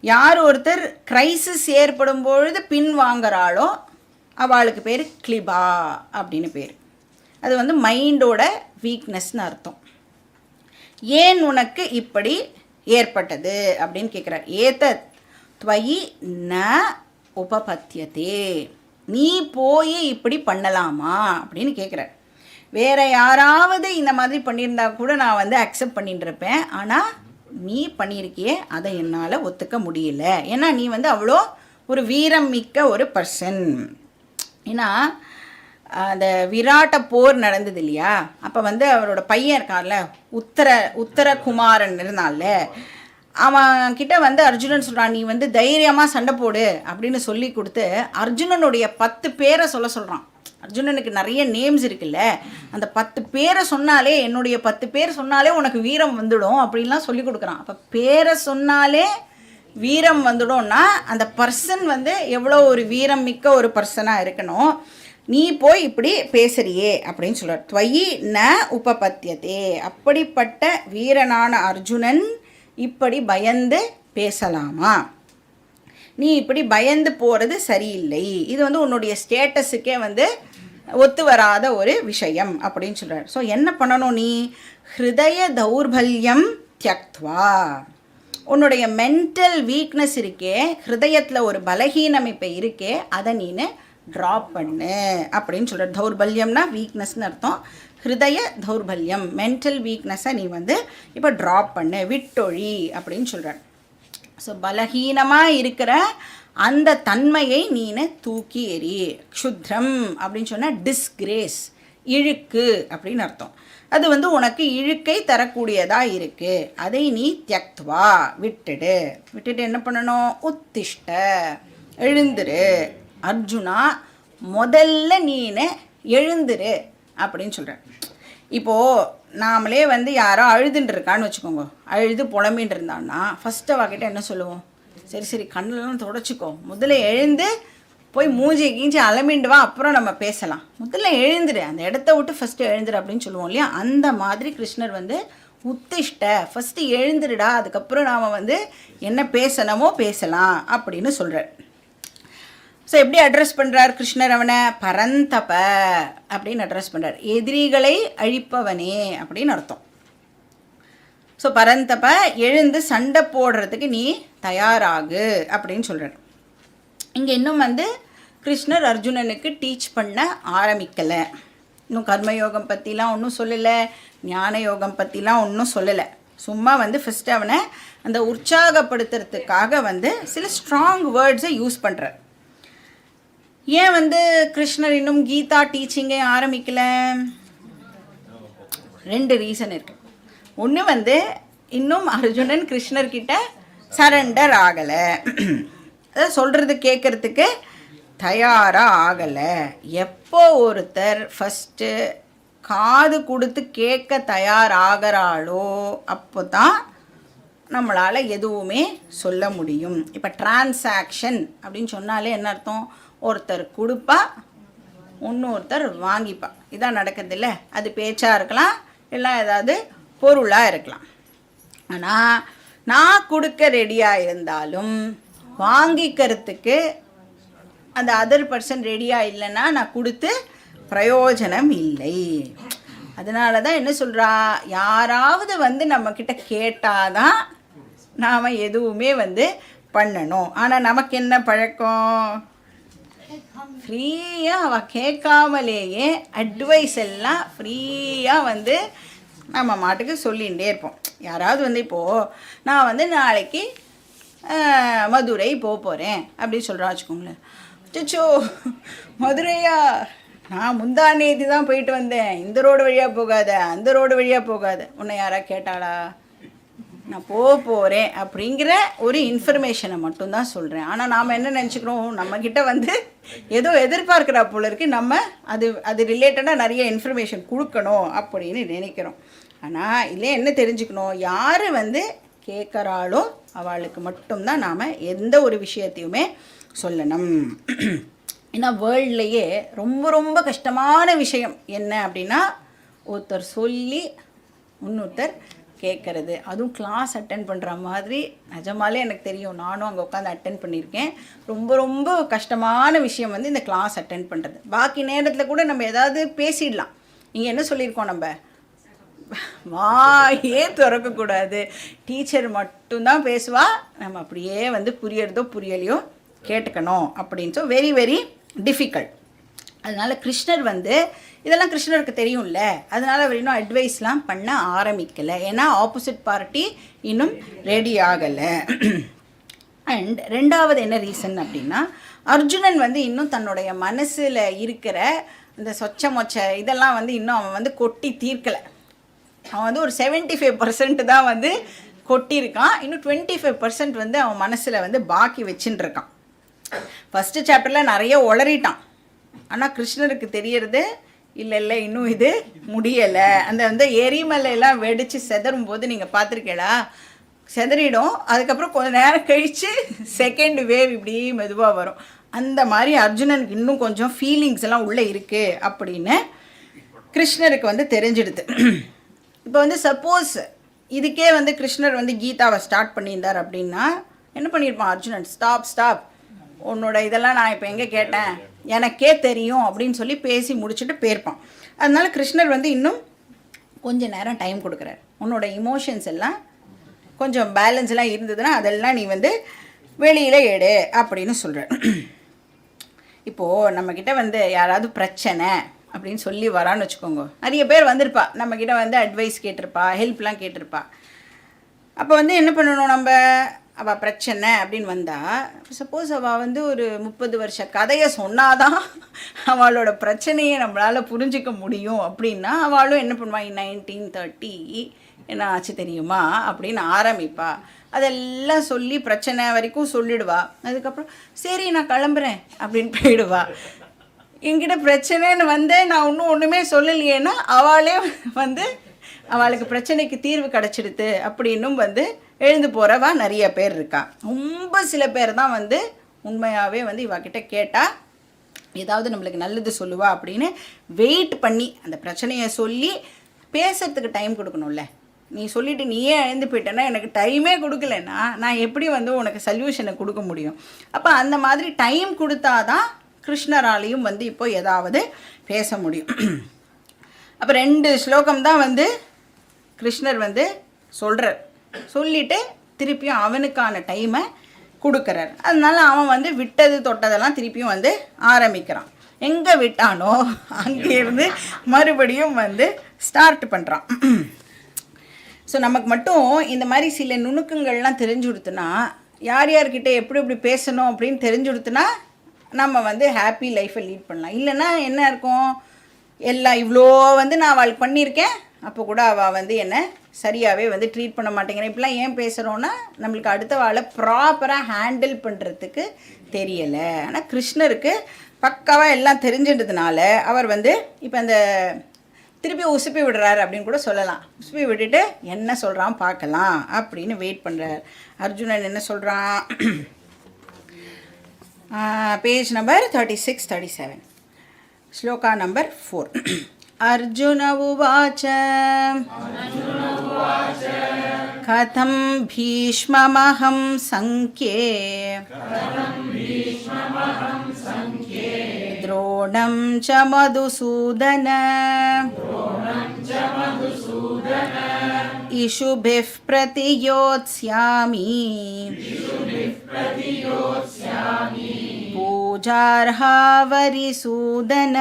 A: யார் ஒருத்தர் கிரைசிஸ் ஏற்படும் பொழுது பின் வாங்குறாளோ அவளுக்கு பேர் கிளிபா அப்படின்னு பேர். அது வந்து மைண்டோட வீக்னஸ்னு அர்த்தம். ஏன் உனக்கு இப்படி ஏற்பட்டது அப்படின்னு கேட்குறார். ஏதத் துவயி ந உபபத்தியதே, நீ போய் இப்படி பண்ணலாமா அப்படின்னு கேட்குறார். வேறு யாராவது இந்த மாதிரி பண்ணியிருந்தா கூட நான் வந்து அக்செப்ட் பண்ணிட்டு இருப்பேன், ஆனால் நீ பண்ணியிருக்கியே அதை என்னால் ஒத்துக்க முடியல. ஏன்னா நீ வந்து அவ்வளோ ஒரு வீரம் மிக்க ஒரு பர்சன். ஏன்னா அந்த விராட்ட போர் நடந்தது இல்லையா, அப்போ வந்து அவரோட பையன் இருக்கான்ல, உத்தரகுமாரன் இருந்தான்ல, அவன் கிட்ட வந்து அர்ஜுனன் சொல்கிறான், நீ வந்து தைரியமாக சண்டை போடு அப்படின்னு சொல்லி கொடுத்து அர்ஜுனனுடைய 10 பேரை சொல்கிறான். அர்ஜுனனுக்கு நிறைய நேம்ஸ் இருக்குல்ல, அந்த 10 பேரை சொன்னாலே, என்னுடைய 10 பேர் சொன்னாலே உனக்கு வீரம் வந்துடும் அப்படின்லாம் சொல்லி கொடுக்குறான். அப்போ பேரை சொன்னாலே வீரம் வந்துடும்னா அந்த பர்சன் வந்து எவ்வளோ ஒரு வீரம் மிக்க ஒரு பர்சனாக இருக்கணும். நீ போய் இப்படி பேசுறியே அப்படின்னு சொல்கிறார். துவயி ந உபபத்தியதே, அப்படிப்பட்ட வீரனான அர்ஜுனன் இப்படி பயந்து பேசலாமா? நீ இப்படி பயந்து போகிறது சரியில்லை, இது வந்து உன்னுடைய ஸ்டேட்டஸுக்கே வந்து ஒத்து வராத ஒரு விஷயம் அப்படின்னு சொல்கிறார். ஸோ என்ன பண்ணணும், நீ ஹிருதய தௌர்பல்யம் தியக்த்வா, உன்னுடைய மென்டல் வீக்னஸ் இருக்கே, ஹிருதயத்தில் ஒரு பலகீனமைப்பை இருக்கே, அதை நீனு ட்ராப் பண்ணு அப்படின்னு சொல்கிற. தௌர்பல்யம்னா வீக்னஸ்னு அர்த்தம். ஹிருதய தௌர்பல்யம், மென்டல் வீக்னஸை நீ வந்து இப்போ ட்ராப் பண்ணு, விட்டொழி அப்படின்னு சொல்கிறார். ஸோ பலகீனமாக இருக்கிற அந்த தன்மையை நீனு தூக்கி எறி. க்ஷுத்ரம் அப்படின்னு சொன்னால் டிஸ்கிரேஸ், இழுக்கு அப்படின்னு அர்த்தம். அது வந்து உனக்கு இழுக்கை தரக்கூடியதாக இருக்குது, அதை நீ தியக்த்வா விட்டுட்டு என்ன பண்ணணும், உத்திஷ்ட எழுந்துரு. அர்ஜுனா முதல்ல நீனு எழுந்துரு அப்படின்னு சொல்கிறேன். இப்போது நாமளே வந்து யாரோ அழுதுன்னு இருக்கான்னு வச்சுக்கோங்க, அழுது புலம்பின்னு இருந்தான்னா ஃபஸ்ட்டு அவகிட்ட என்ன சொல்லுவோம், சரி கண்ணெல்லாம் தொடச்சிக்கோ, முதல்ல எழுந்து போய் மூஞ்சி கீஞ்சி அலமிண்டு வா, அப்புறம் நம்ம பேசலாம், முதல்ல எழுந்துரு, அந்த இடத்த விட்டு ஃபஸ்ட்டு எழுந்துரு அப்படின்னு சொல்லுவோம் இல்லையா. அந்த மாதிரி கிருஷ்ணர் வந்து உத்திஷ்ட, ஃபஸ்ட்டு எழுந்துருடா, அதுக்கப்புறம் நாம் வந்து என்ன பேசணுமோ பேசலாம் அப்படின்னு சொல்கிறார். ஸோ எப்படி அட்ரஸ் பண்ணுறார் கிருஷ்ணர் அவனை, பரந்தப அப்படின்னு அட்ரஸ் பண்ணுறார். எதிரிகளை அழிப்பவனே அப்படின்னு அர்த்தம். ஸோ பரந்தப, எழுந்து சண்டை போடுறதுக்கு நீ தயாராகு அப்படின்னு சொல்கிறார். இங்கே இன்னும் வந்து கிருஷ்ணர் அர்ஜுனனுக்கு டீச் பண்ண ஆரம்பிக்கலை. இன்னும் கர்மயோகம் பற்றிலாம் ஒன்றும் சொல்லலை, ஞான யோகம் பற்றிலாம் ஒன்றும் சொல்லலை. சும்மா வந்து ஃபஸ்ட்டு அவனை அந்த உற்சாகப்படுத்துறதுக்காக வந்து சில ஸ்ட்ராங் வேர்ட்ஸை யூஸ் பண்ணுறார். ஏன் வந்து கிருஷ்ணர் இன்னும் கீதா டீச்சிங்கை ஆரம்பிக்கலை? 2 ரீசன் இருக்குது. ஒன்று வந்து இன்னும் அர்ஜுனன் கிருஷ்ணர்கிட்ட சரண்டர் ஆகலை, அதை சொல்கிறது கேட்குறதுக்கு தயாராக ஆகலை. எப்போ ஒருத்தர் ஃபஸ்ட்டு காது கொடுத்து கேட்க தயாராகிறாளோ அப்போ தான் நம்மளால் எதுவுமே சொல்ல முடியும். இப்போ டிரான்சாக்ஷன் அப்படின்னு சொன்னாலே என்ன அர்த்தம்? ஒருத்தர் கொடுப்பா, இன்னொருத்தர் வாங்கிப்பா, இதான் நடக்குது. அது பேச்சாக இருக்கலாம், இல்லை ஏதாவது பொருளாக இருக்கலாம். ஆனால் நான் கொடுக்க ரெடியாக இருந்தாலும் வாங்கிக்கிறதுக்கு அந்த அதர் பர்சன் ரெடியாக இல்லைன்னா நான் கொடுத்து பிரயோஜனம் இல்லை. அதனால தான் என்ன சொல்கிறா, யாராவது வந்து நம்மக்கிட்ட கேட்டாதான் நாம் எதுவுமே வந்து பண்ணணும். ஆனால் நமக்கு என்ன பழக்கம்? ஃப்ரீயாக அவள் கேட்காமலேயே அட்வைஸ் எல்லாம் ஃப்ரீயாக வந்து நம்ம மாட்டுக்கு சொல்லிகிட்டே இருப்போம். யாராவது வந்து இப்போது நான் வந்து நாளைக்கு மதுரை போகிறேன் அப்படின்னு சொல்கிறா வச்சுக்கோங்களேன். அச்சோ மதுரையா, நான் முந்தானேதி தான் போயிட்டு வந்தேன், இந்த ரோடு வழியாக போகாத, அந்த ரோடு வழியாக போகாத. உன்னை யாரா கேட்டாளா? நான் போகிறேன் அப்படிங்கிற ஒரு இன்ஃபர்மேஷனை மட்டும்தான் சொல்கிறேன். ஆனால் நாம் என்ன நினச்சிக்கிறோம், நம்மக்கிட்ட வந்து ஏதோ எதிர்பார்க்குறா போல இருக்குது, நம்ம அது ரிலேட்டடாக நிறைய இன்ஃபர்மேஷன் கொடுக்கணும் அப்படின்னு நினைக்கிறோம். ஆனால் இதில் என்ன தெரிஞ்சுக்கணும், யார் வந்து கேட்குறாளோ அவளுக்கு மட்டும்தான் நாம் எந்த ஒரு விஷயத்தையுமே சொல்லணும். ஏன்னா வேர்ல்ட்லேயே ரொம்ப ரொம்ப கஷ்டமான விஷயம் என்ன அப்படின்னா, ஒருத்தர் சொல்லி இன்னொருத்தர் கேட்குறது. அதுவும் கிளாஸ் அட்டென்ட் பண்ணுற மாதிரி நிஜமாலே எனக்கு தெரியும், நானும் அங்கே உட்காந்து அட்டென்ட் பண்ணியிருக்கேன். ரொம்ப ரொம்ப கஷ்டமான விஷயம் வந்து இந்த கிளாஸ் அட்டென்ட் பண்ணுறது. பாக்கி நேரத்தில் கூட நம்ம ஏதாவது பேசிடலாம். இங்கே என்ன சொல்லியிருக்கோம், நம்ம வாயே திறக்கக்கூடாது, டீச்சர் மட்டும்தான் பேசுவா, நம்ம அப்படியே வந்து புரியறதோ புரியலையோ கேட்டுக்கணும் அப்படின்னு. So very very difficult. அதனால் கிருஷ்ணர் வந்து இதெல்லாம் கிருஷ்ணருக்கு தெரியும்ல, அதனால் அவர் இன்னும் அட்வைஸ்லாம் பண்ண ஆரம்பிக்கலை. ஏன்னா ஆப்போசிட் பார்ட்டி இன்னும் ரெடி ஆகலை. அண்ட் ரெண்டாவது என்ன ரீசன் அப்படின்னா, அர்ஜுனன் வந்து இன்னும் தன்னுடைய மனசில் இருக்கிற இந்த சொச்ச மொச்ச இதெல்லாம் வந்து இன்னும் அவன் வந்து கொட்டி தீர்க்கலை. அவன் வந்து ஒரு 75% தான் வந்து கொட்டியிருக்கான். இன்னும் 25% வந்து அவன் மனசில் வந்து பாக்கி வச்சுட்டு இருக்கான். ஃபஸ்ட்டு சாப்டரில் நிறைய உளறிட்டான். ஆனால் கிருஷ்ணருக்கு தெரியறது இல்லை இன்னும் இது முடியலை. அந்த வந்து எரிமலையெல்லாம் வெடித்து செதறும் போது நீங்கள் பார்த்துருக்கீங்களா, செதறிடும். அதுக்கப்புறம் கொஞ்சம் நேரம் கழித்து செகண்ட் வேவ் இப்படி மெதுவாக வரும். அந்த மாதிரி அர்ஜுனனுக்கு இன்னும் கொஞ்சம் ஃபீலிங்ஸ் எல்லாம் உள்ளே இருக்குது அப்படின்னு கிருஷ்ணருக்கு வந்து தெரிஞ்சிடுது. இப்போ வந்து சப்போஸ் இதுக்கே வந்து கிருஷ்ணர் வந்து கீதாவை ஸ்டார்ட் பண்ணியிருந்தார் அப்படின்னா என்ன பண்ணியிருப்பான் அர்ஜுனன்? ஸ்டாப், உன்னோட இதெல்லாம் நான் இப்போ எங்கே கேட்டேன், எனக்கே தெரியும் அப்படின்னு சொல்லி பேசி முடிச்சுட்டு போயிருப்பான். அதனால கிருஷ்ணர் வந்து இன்னும் கொஞ்சம் நேரம் டைம் கொடுக்குறார். உன்னோட இமோஷன்ஸ் எல்லாம் கொஞ்சம் பேலன்ஸ்லாம் இருந்ததுன்னா அதெல்லாம் நீ வந்து வெளியில் எடு அப்படின்னு சொல்கிறார். இப்போது நம்மக்கிட்ட வந்து யாராவது பிரச்சனை அப்படின்னு சொல்லி வரான்னு வச்சுக்கோங்க, நிறைய பேர் வந்திருப்பா, நம்மக்கிட்ட வந்து அட்வைஸ் கேட்டிருப்பா, ஹெல்ப்லாம் கேட்டிருப்பா. அப்போ வந்து என்ன பண்ணணும், நம்ம அவள் பிரச்சனை அப்படின்னு வந்தால், சப்போஸ் அவள் வந்து ஒரு 30 வருஷ கதையை சொன்னாதான் அவளோட பிரச்சனையை நம்மளால் புரிஞ்சிக்க முடியும் அப்படின்னா அவளும் என்ன பண்ணுவாள், 1930 என்ன ஆச்சு தெரியுமா அப்படின்னு ஆரம்பிப்பா. அதெல்லாம் சொல்லி பிரச்சனை வரைக்கும் சொல்லிடுவா. அதுக்கப்புறம் சரி நான் கிளம்புறேன் அப்படின்னு போயிடுவா. என்கிட்ட பிரச்சனைன்னு வந்து நான் இன்னும் ஒன்றுமே சொல்லலையேன்னா அவளே வந்து அவளுக்கு பிரச்சனைக்கு தீர்வு கிடச்சிடுது அப்படின்னும் வந்து எழுந்து போகிறவா நிறைய பேர் இருக்கா. ரொம்ப சில பேர் தான் வந்து உண்மையாகவே வந்து இவகிட்ட கேட்டால் ஏதாவது நம்மளுக்கு நல்லது சொல்லுவா அப்படின்னு வெயிட் பண்ணி அந்த பிரச்சனையை சொல்லி பேசுறதுக்கு டைம் கொடுக்கணும்ல. நீ சொல்லிவிட்டு நீயே எழுந்து போயிட்டேன்னா எனக்கு டைமே கொடுக்கலன்னா நான் எப்படி வந்து உனக்கு சொல்யூஷனை கொடுக்க முடியும்? அப்போ அந்த மாதிரி டைம் கொடுத்தாதான் கிருஷ்ணராலையும் வந்து இப்போ ஏதாவது பேச முடியும். அப்போ 2 ஸ்லோகம் தான் வந்து கிருஷ்ணர் வந்து சொல்கிறார். சொல்லிவிட்டு திருப்பியும் அவனுக்கான டைமை கொடுக்குறார். அதனால அவன் வந்து விட்டது தொட்டதெல்லாம் திருப்பியும் வந்து ஆரம்பிக்கிறான். எங்கே விட்டானோ அங்கேருந்து மறுபடியும் வந்து ஸ்டார்ட் பண்ணுறான். ஸோ நமக்கு மட்டும் இந்த மாதிரி சில நுணுக்கங்கள்லாம் தெரிஞ்சு கொடுத்துனா, யார் யார்கிட்ட எப்படி எப்படி பேசணும் அப்படின்னு தெரிஞ்சு கொடுத்துனா நம்ம வந்து ஹாப்பி லைஃப்பை லீட் பண்ணலாம். இல்லைன்னா என்ன இருக்கும், எல்லாம் இவ்வளோ வந்து நான் அவளுக்கு பண்ணியிருக்கேன், அப்போ கூட அவள் வந்து என்னை சரியாகவே வந்து ட்ரீட் பண்ண மாட்டேங்கிறேன். இப்படிலாம் ஏன் பேசுகிறோன்னா நம்மளுக்கு அடுத்த வாழை ப்ராப்பராக ஹேண்டில் பண்ணுறதுக்கு தெரியலை. ஆனால் கிருஷ்ணருக்கு பக்காவாக எல்லாம் தெரிஞ்சின்றதுனால அவர் வந்து இப்போ அந்த திருப்பி உசுப்பி விடுறாரு அப்படின்னு கூட சொல்லலாம். உசுப்பி விட்டுட்டு என்ன சொல்கிறான் பார்க்கலாம் அப்படின்னு வெயிட் பண்ணுறார். அர்ஜுனன் என்ன சொல்கிறான்? Page number 36-37 shloka number 4. Arjun उवाच कथं भीष्ममहं संख्ये द्रोणं च मधुसूदन इषुभिः प्रतियोत्स्यामि पूजार्हा वरिसूदन.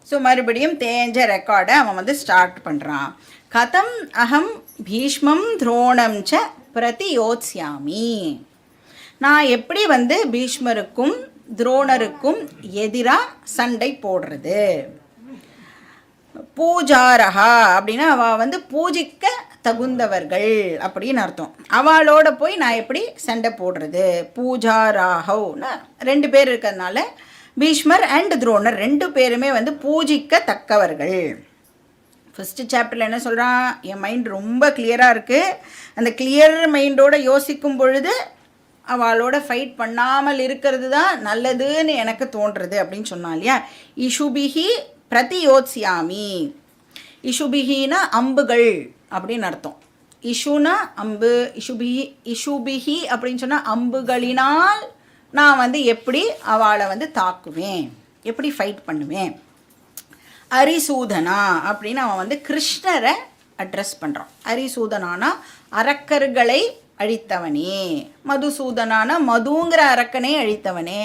A: ஸோ மறுபடியும் தேஞ்ச ரெக்கார்டை அவன் வந்து ஸ்டார்ட் பண்ணுறான். கதம் அகம் பீஷ்மம் துரோணம் ச பிரதியோத்ஸ்யாமி. நான் எப்படி வந்து பீஷ்மருக்கும் துரோணருக்கும் எதிராக சண்டை போடுறது. பூஜாரஹா அப்படின்னா அவள் வந்து பூஜிக்க தகுந்தவர்கள் அப்படின்னு அர்த்தம். அவளோட போய் நான் எப்படி சண்டை போடுறது. பூஜாராகவ்னா 2 பேர் இருக்கிறதுனால பீஷ்மர் அண்ட் துரோணர் 2 பேருமே வந்து பூஜிக்க தக்கவர்கள். ஃபஸ்ட்டு சாப்டரில் என்ன சொல்கிறான்? என் மைண்ட் ரொம்ப கிளியராக இருக்குது, அந்த கிளியர் மைண்டோடு யோசிக்கும் பொழுது அவளோட ஃபைட் பண்ணாமல் இருக்கிறது தான் நல்லதுன்னு எனக்கு தோன்றுறது அப்படின்னு சொன்னான் இல்லையா. இஷுபிஹி பிரதியோத்ஸ்யாமி. இஷுபிஹினா அம்புகள் அப்படின்னு அர்த்தம். இஷுனா அம்பு, இஷுபிஹி அப்படின்னு சொன்னால் அம்புகளினால் நான் வந்து எப்படி அவளை வந்து தாக்குவேன், எப்படி ஃபைட் பண்ணுவேன். அரிசூதனா அப்படின்னு அவன் வந்து கிருஷ்ணரை அட்ரஸ் பண்ணுறான். அரிசூதனானா அரக்கர்களை அழித்தவனே, மதுசூதனானா மதுங்கிற அரக்கனை அழித்தவனே,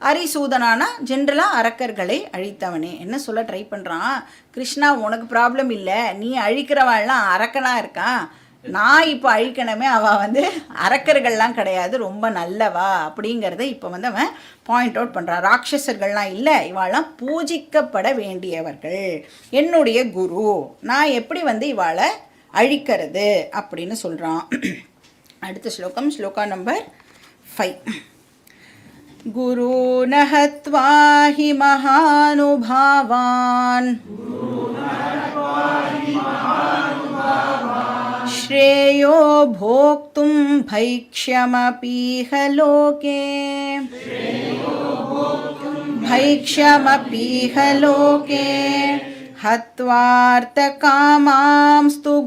A: அரிசூதனானா ஜென்ரலாக அரக்கர்களை அழித்தவனே. என்ன சொல்ல ட்ரை பண்ணுறான்? கிருஷ்ணா உனக்கு ப்ராப்ளம் இல்லை, நீ அழிக்கிறவாள்லாம் அரக்கனாக இருக்கான், நான் இப்போ அழிக்கணுமே, அவள் வந்து அரக்கர்கள்லாம் கிடையாது, ரொம்ப நல்லவா அப்படிங்கிறத இப்போ வந்து அவன் பாயிண்ட் அவுட் பண்ணுறான். ராட்சசர்கள்லாம் இல்லை, இவாள்லாம் பூஜிக்கப்பட வேண்டியவர்கள், என்னுடைய குரு, நான் எப்படி வந்து இவாளை அழிக்கிறது அப்படின்னு சொல்கிறான். அடுத்த ஸ்லோகம், ஸ்லோகா நம்பர் 5. गुरून् हत्वा हि महानुभावान् श्रेयो भोक्तुं भैक्ष्यमपीह लोके हत्वार्थकामांस्तु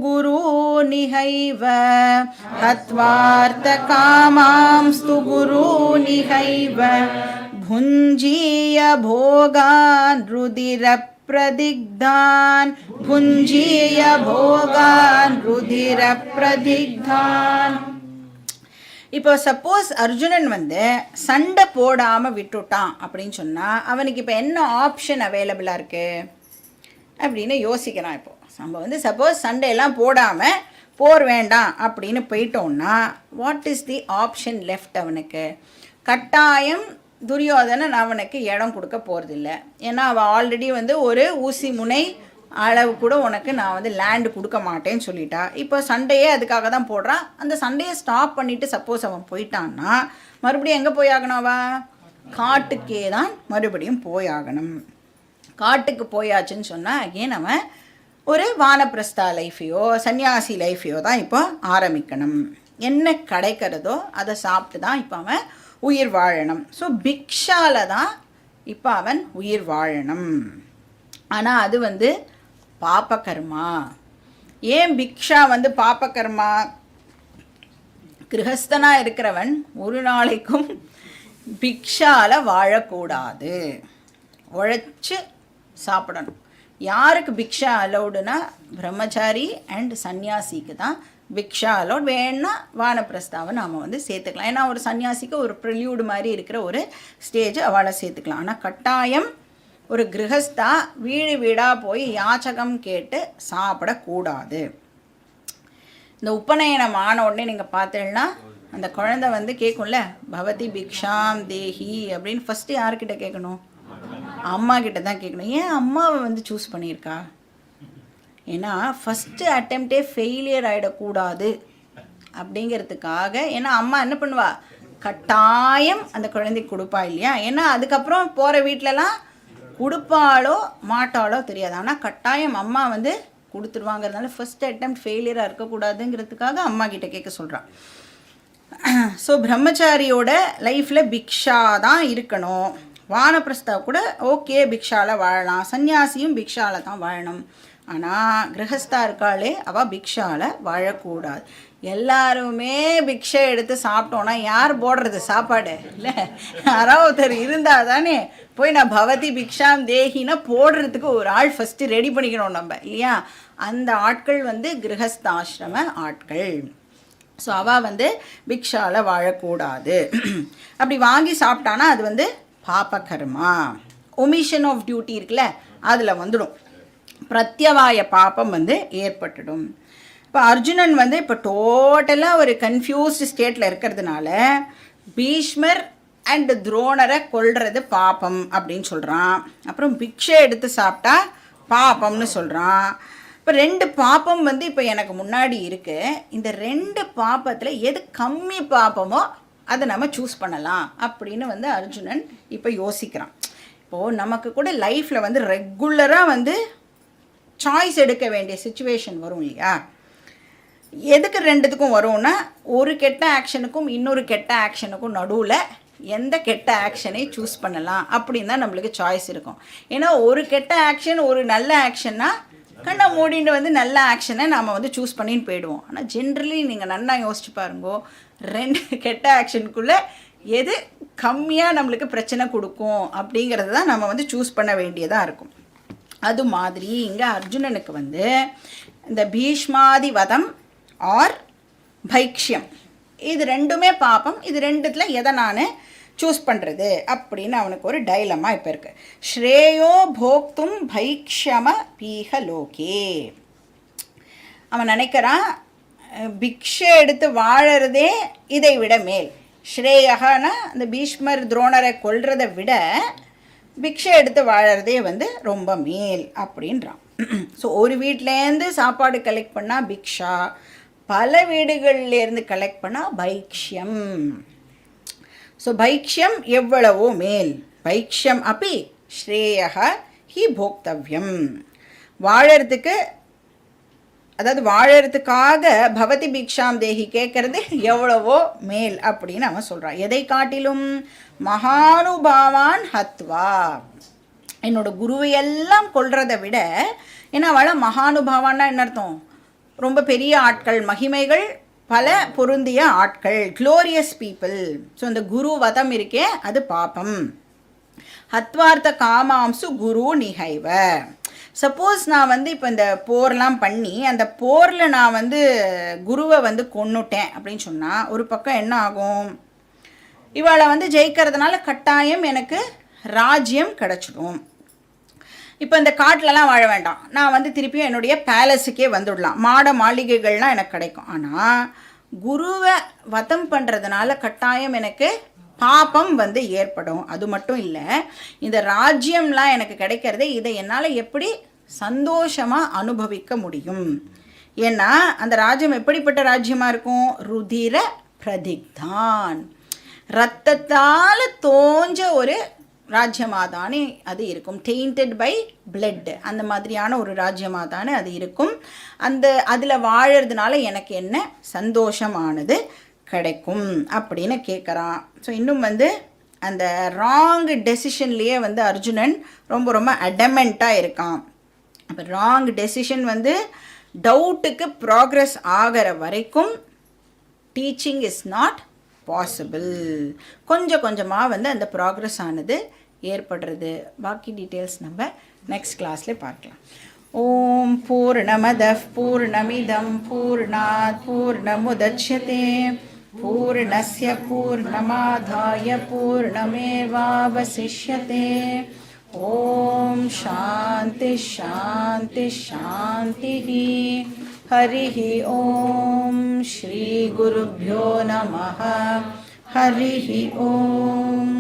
A: गुरूनिहैव भुञ्जीय भोगान् रुधिरप्रदिग्धान्. இப்போ சப்போஸ் அர்ஜுனன் வந்து சண்டை போடாமல் விட்டுட்டான் அப்படின்னு சொன்னால் அவனுக்கு இப்போ என்ன ஆப்ஷன் அவைலபிளாக இருக்குது அப்படின்னு யோசிக்கிறான். இப்போது நம்ம வந்து சப்போஸ் சண்டையெல்லாம் போடாமல் போர் வேண்டாம் அப்படின்னு போயிட்டோம்னா what is the option left அவனுக்கு? கட்டாயம் துரியோதனன் அவனுக்கு இடம் கொடுக்க போகிறதில்ல. ஏன்னா அவள் ஆல்ரெடி வந்து ஒரு ஊசி முனை அளவு கூட உனக்கு நான் வந்து லேண்டு கொடுக்க மாட்டேன்னு சொல்லிட்டா. இப்போ சண்டையே அதுக்காக தான் போடுறான். அந்த சண்டையை ஸ்டாப் பண்ணிவிட்டு சப்போஸ் அவன் போயிட்டான்னா மறுபடியும் எங்கே போயாகணும்? அவன் காட்டுக்கே தான் மறுபடியும் போயாகணும். காட்டுக்கு போயாச்சுன்னு சொன்னால் அகெயின் அவன் ஒரு வானப்பிரஸ்தா லைஃபையோ சன்னியாசி லைஃபையோ தான் இப்போ ஆரம்பிக்கணும். என்ன கிடைக்கிறதோ அதை சாப்பிட்டு தான் இப்போ அவன் உயிர் வாழணும். ஸோ பிக்ஷால தான் இப்போ அவன் உயிர் வாழணும். ஆனால் அது வந்து பாபகர்மா. ஏன் பிக்ஷா வந்து பாபகர்மா? கிரகஸ்தனாக இருக்கிறவன் ஒரு நாளைக்கும் பிக்ஷால வாழக்கூடாது, உழைச்சி சாப்பிடணும். யாருக்கு பிக்ஷா அலௌடுனா பிரம்மச்சாரி அண்ட் சன்னியாசிக்கு தான் பிக்ஷா அலௌட். வேணா வானப்பிரஸ்தாவை நாம் வந்து சேர்த்துக்கலாம். ஏன்னா ஒரு சன்னியாசிக்கு ஒரு ப்ரில்யூடு மாதிரி இருக்கிற ஒரு ஸ்டேஜ் அவளை சேர்த்துக்கலாம். ஆனால் கட்டாயம் ஒரு கிரகஸ்தா வீடு வீடாக போய் யாச்சகம் கேட்டு சாப்பிடக்கூடாது. இந்த உபநயனம் ஆன உடனே நீங்கள் பார்த்தீங்கன்னா அந்த குழந்தை வந்து கேட்கும்ல, பவதி பிக்ஷாம் தேஹி அப்படின்னு ஃபஸ்ட்டு யார்கிட்ட கேட்கணும்? அம்மா கிட்ட தான் கேட்கணும். ஏன் அம்மாவை வந்து சூஸ் பண்ணியிருக்கா? ஏன்னா ஃபஸ்ட்டு அட்டெம்ப்டே ஃபெயிலியர் ஆகிடக்கூடாது அப்படிங்கிறதுக்காக. ஏன்னா அம்மா என்ன பண்ணுவா, கட்டாயம் அந்த குழந்தைக்கு கொடுப்பா இல்லையா? ஏன்னா அதுக்கப்புறம் போகிற வீட்டிலலாம் கொடுப்பாளோ மாட்டாளோ தெரியாது, ஆனால் கட்டாயம் அம்மா வந்து கொடுத்துருவாங்கிறதுனால ஃபஸ்ட் அட்டெம்ப்ட் ஃபெயிலியராக இருக்கக்கூடாதுங்கிறதுக்காக அம்மா கிட்ட கேட்க சொல்கிறான். ஸோ பிரம்மச்சாரியோட லைஃப்பில் பிக்ஷா தான் இருக்கணும். வானப்பிரஸ்தா கூட ஓகே பிக்ஷாவில் வாழலாம், சன்னியாசியும் பிக்ஷாவில் தான் வாழணும். ஆனால் கிரகஸ்தா இருக்காளே அவள் பிக்ஷாவில் வாழக்கூடாது. எல்லாருமே பிக்ஷை எடுத்து சாப்பிட்டோன்னா யார் போடுறது சாப்பாடு? இல்லை, யாராவது ஒருத்தர் இருந்தால் தானே போய் நான் பவதி பிக்ஷாம் தேகினா போடுறதுக்கு ஒரு ஆள் ஃபஸ்ட்டு ரெடி பண்ணிக்கணும் நம்ம இல்லையா? அந்த ஆட்கள் வந்து கிரகஸ்தாசிரம ஆட்கள். ஸோ அவள் வந்து பிக்ஷாவில் வாழக்கூடாது. அப்படி வாங்கி சாப்பிட்டானா அது வந்து பாப கர்மா, ஒமிஷன் ஆஃப் டியூட்டி இருக்குல்ல, அதில் வந்துடும், பிரத்யவாய பாப்பம் வந்து ஏற்பட்டுடும். இப்போ அர்ஜுனன் வந்து இப்போ டோட்டலாக ஒரு கன்ஃபியூஸ்டு ஸ்டேட்டில் இருக்கிறதுனால பீஷ்மர் அண்ட் துரோணரை கொல்றது பாப்பம் அப்படின்னு சொல்கிறான். அப்புறம் பிக்ஷை எடுத்து சாப்பிட்டா பாப்பம்னு சொல்கிறான். இப்போ 2 பாப்பம் வந்து இப்போ எனக்கு முன்னாடி இருக்குது. இந்த 2 பாப்பத்தில் எது கம்மி பாப்பமோ அதை நம்ம சூஸ் பண்ணலாம் அப்படின்னு வந்து அர்ஜுனன் இப்போ யோசிக்கிறான். இப்போது நமக்கு கூட லைஃப்பில் வந்து ரெகுலராக வந்து சாய்ஸ் எடுக்க வேண்டிய சுச்சுவேஷன் வரும் இல்லையா? எதுக்கு 2த்துக்கும் வரும்னா, ஒரு கெட்ட ஆக்ஷனுக்கும் இன்னொரு கெட்ட ஆக்ஷனுக்கும் நடுவில் எந்த கெட்ட ஆக்ஷனை சூஸ் பண்ணலாம் அப்படின்னு தான் நம்மளுக்கு சாய்ஸ் இருக்கும். ஏன்னா ஒரு கெட்ட ஆக்ஷன் ஒரு நல்ல ஆக்ஷன்னா கண்ணை மூடிட்டு வந்து நல்ல ஆக்ஷனை நாம் வந்து சூஸ் பண்ணின்னு போயிடுவோம். ஆனால் ஜென்ரலி நீங்கள் நல்லா யோசிச்சு பாருங்கோ, 2 கெட்ட ஆக்ஷனுக்குள்ளே எது கம்மியாக நம்மளுக்கு பிரச்சனை கொடுக்கும் அப்படிங்கிறது தான் நம்ம வந்து சூஸ் பண்ண வேண்டியதாக இருக்கும். அது மாதிரி இங்கே அர்ஜுனனுக்கு வந்து இந்த பீஷ்மாதி வதம் ஆர் பைக்ஷியம் இது 2மே பாப்பம். இது 2த்தில் எதை நான் சூஸ் பண்ணுறது அப்படின்னு அவனுக்கு ஒரு டைலமா இப்போ இருக்குது. ஸ்ரேயோ போக்தும் பைக்ஷம பீஹ லோகே. அவன் நினைக்கிறான் பிக்ஷை எடுத்து வாழறதே இதை விட மேல். ஸ்ரேயகனா அந்த பீஷ்மர் துரோணரை கொல்றதை விட பிக்ஷை எடுத்து வாழறதே வந்து ரொம்ப மேல் அப்படின்றான். ஸோ ஒரு வீட்டிலேருந்து சாப்பாடு கலெக்ட் பண்ணால் பிக்ஷா, பல வீடுகள்லேருந்து கலெக்ட் பண்ணால் பைக்ஷியம். ஸோ பைக்ஷியம் எவ்வளவோ மேல். பைக்ஷியம் அப்படி ஸ்ரேயக ஹி போக்தவ்யம். வாழறதுக்கு, அதாவது வாழறதுக்காக பவதி பிக்ஷாம் தேகி கேட்கறது எவ்வளவோ மேல் அப்படின்னு அவன் சொல்கிறான். எதை காட்டிலும் மகானுபாவான் ஹத்வா, என்னோட குருவையெல்லாம் கொல்றதை விட. ஏன்னா அவளை மகானுபாவான்னா என்ன அர்த்தம்? ரொம்ப பெரிய ஆட்கள், மகிமைகள் பல பொருந்திய ஆட்கள், க்ளோரியஸ் பீப்புள். ஸோ அந்த குரு வதம் இருக்கே அது பாப்பம். ஹத்வார்த்த காமாம்சு குரு நிகைவ. சப்போஸ் நான் வந்து இப்போ இந்த போர்லாம் பண்ணி அந்த போரில் நான் வந்து குருவை வந்து கொன்னுட்டேன் அப்படின்னு சொன்னால் ஒரு பக்கம் என்ன ஆகும்? இவளை வந்து ஜெயிக்கிறதுனால கட்டாயம் எனக்கு ராஜ்யம் கிடச்சிடும். இப்போ இந்த காட்டிலலாம் வாழ வேண்டாம், நான் வந்து திருப்பியும் என்னுடைய பேலஸுக்கே வந்துடலாம், மாட மாளிகைகள்லாம் எனக்கு கிடைக்கும். ஆனால் குருவை வதம் பண்ணுறதுனால கட்டாயம் எனக்கு பாப்பம் வந்து ஏற்படும். அது மட்டும் இல்லை, இந்த ராஜ்யம்லாம் எனக்கு கிடைக்கிறதே இதை என்னால் எப்படி சந்தோஷமாக அனுபவிக்க முடியும்? ஏன்னா அந்த ராஜ்யம் எப்படிப்பட்ட ராஜ்யமாக இருக்கும்? ருதிர பிரதிக்தான், இரத்தத்தால் தோஞ்ச ஒரு ராஜ்யமாக தானே அது இருக்கும். டெயின்டட் பை பிளட், அந்த மாதிரியான ஒரு ராஜ்யமாக தானே அது இருக்கும். அதில் வாழறதுனால எனக்கு என்ன சந்தோஷமானது கிடைக்கும் அப்படின்னு கேட்குறான். ஸோ இன்னும் வந்து அந்த ராங் டெசிஷன்லேயே வந்து அர்ஜுனன் ரொம்ப ரொம்ப அடமெண்ட்டாக இருக்கான். அப்போ ராங் டெசிஷன் வந்து டவுட்டுக்கு ப்ராக்ரஸ் ஆகிற வரைக்கும் டீச்சிங் இஸ் நாட் பாசிபிள். கொஞ்சம் கொஞ்சமாக வந்து அந்த ப்ராக்ரஸ் ஆனது ஏற்படுறது. பாக்கி டீட்டெயில்ஸ் நம்ம நெக்ஸ்ட் கிளாஸில் பார்க்கலாம். ஓம் பூர்ணமதః பூர்ணமிதம் பூர்ணாத் பூர்ணமுதச்யதே பூர்ணஸ்ய பூர்ணமாதாய பூர்ணமேவாவசிஷ்யதே. ஓம் சாந்தி சாந்தி சாந்தி. हरिः ॐ श्रीगुरुभ्यो नमः. हरिः ॐ.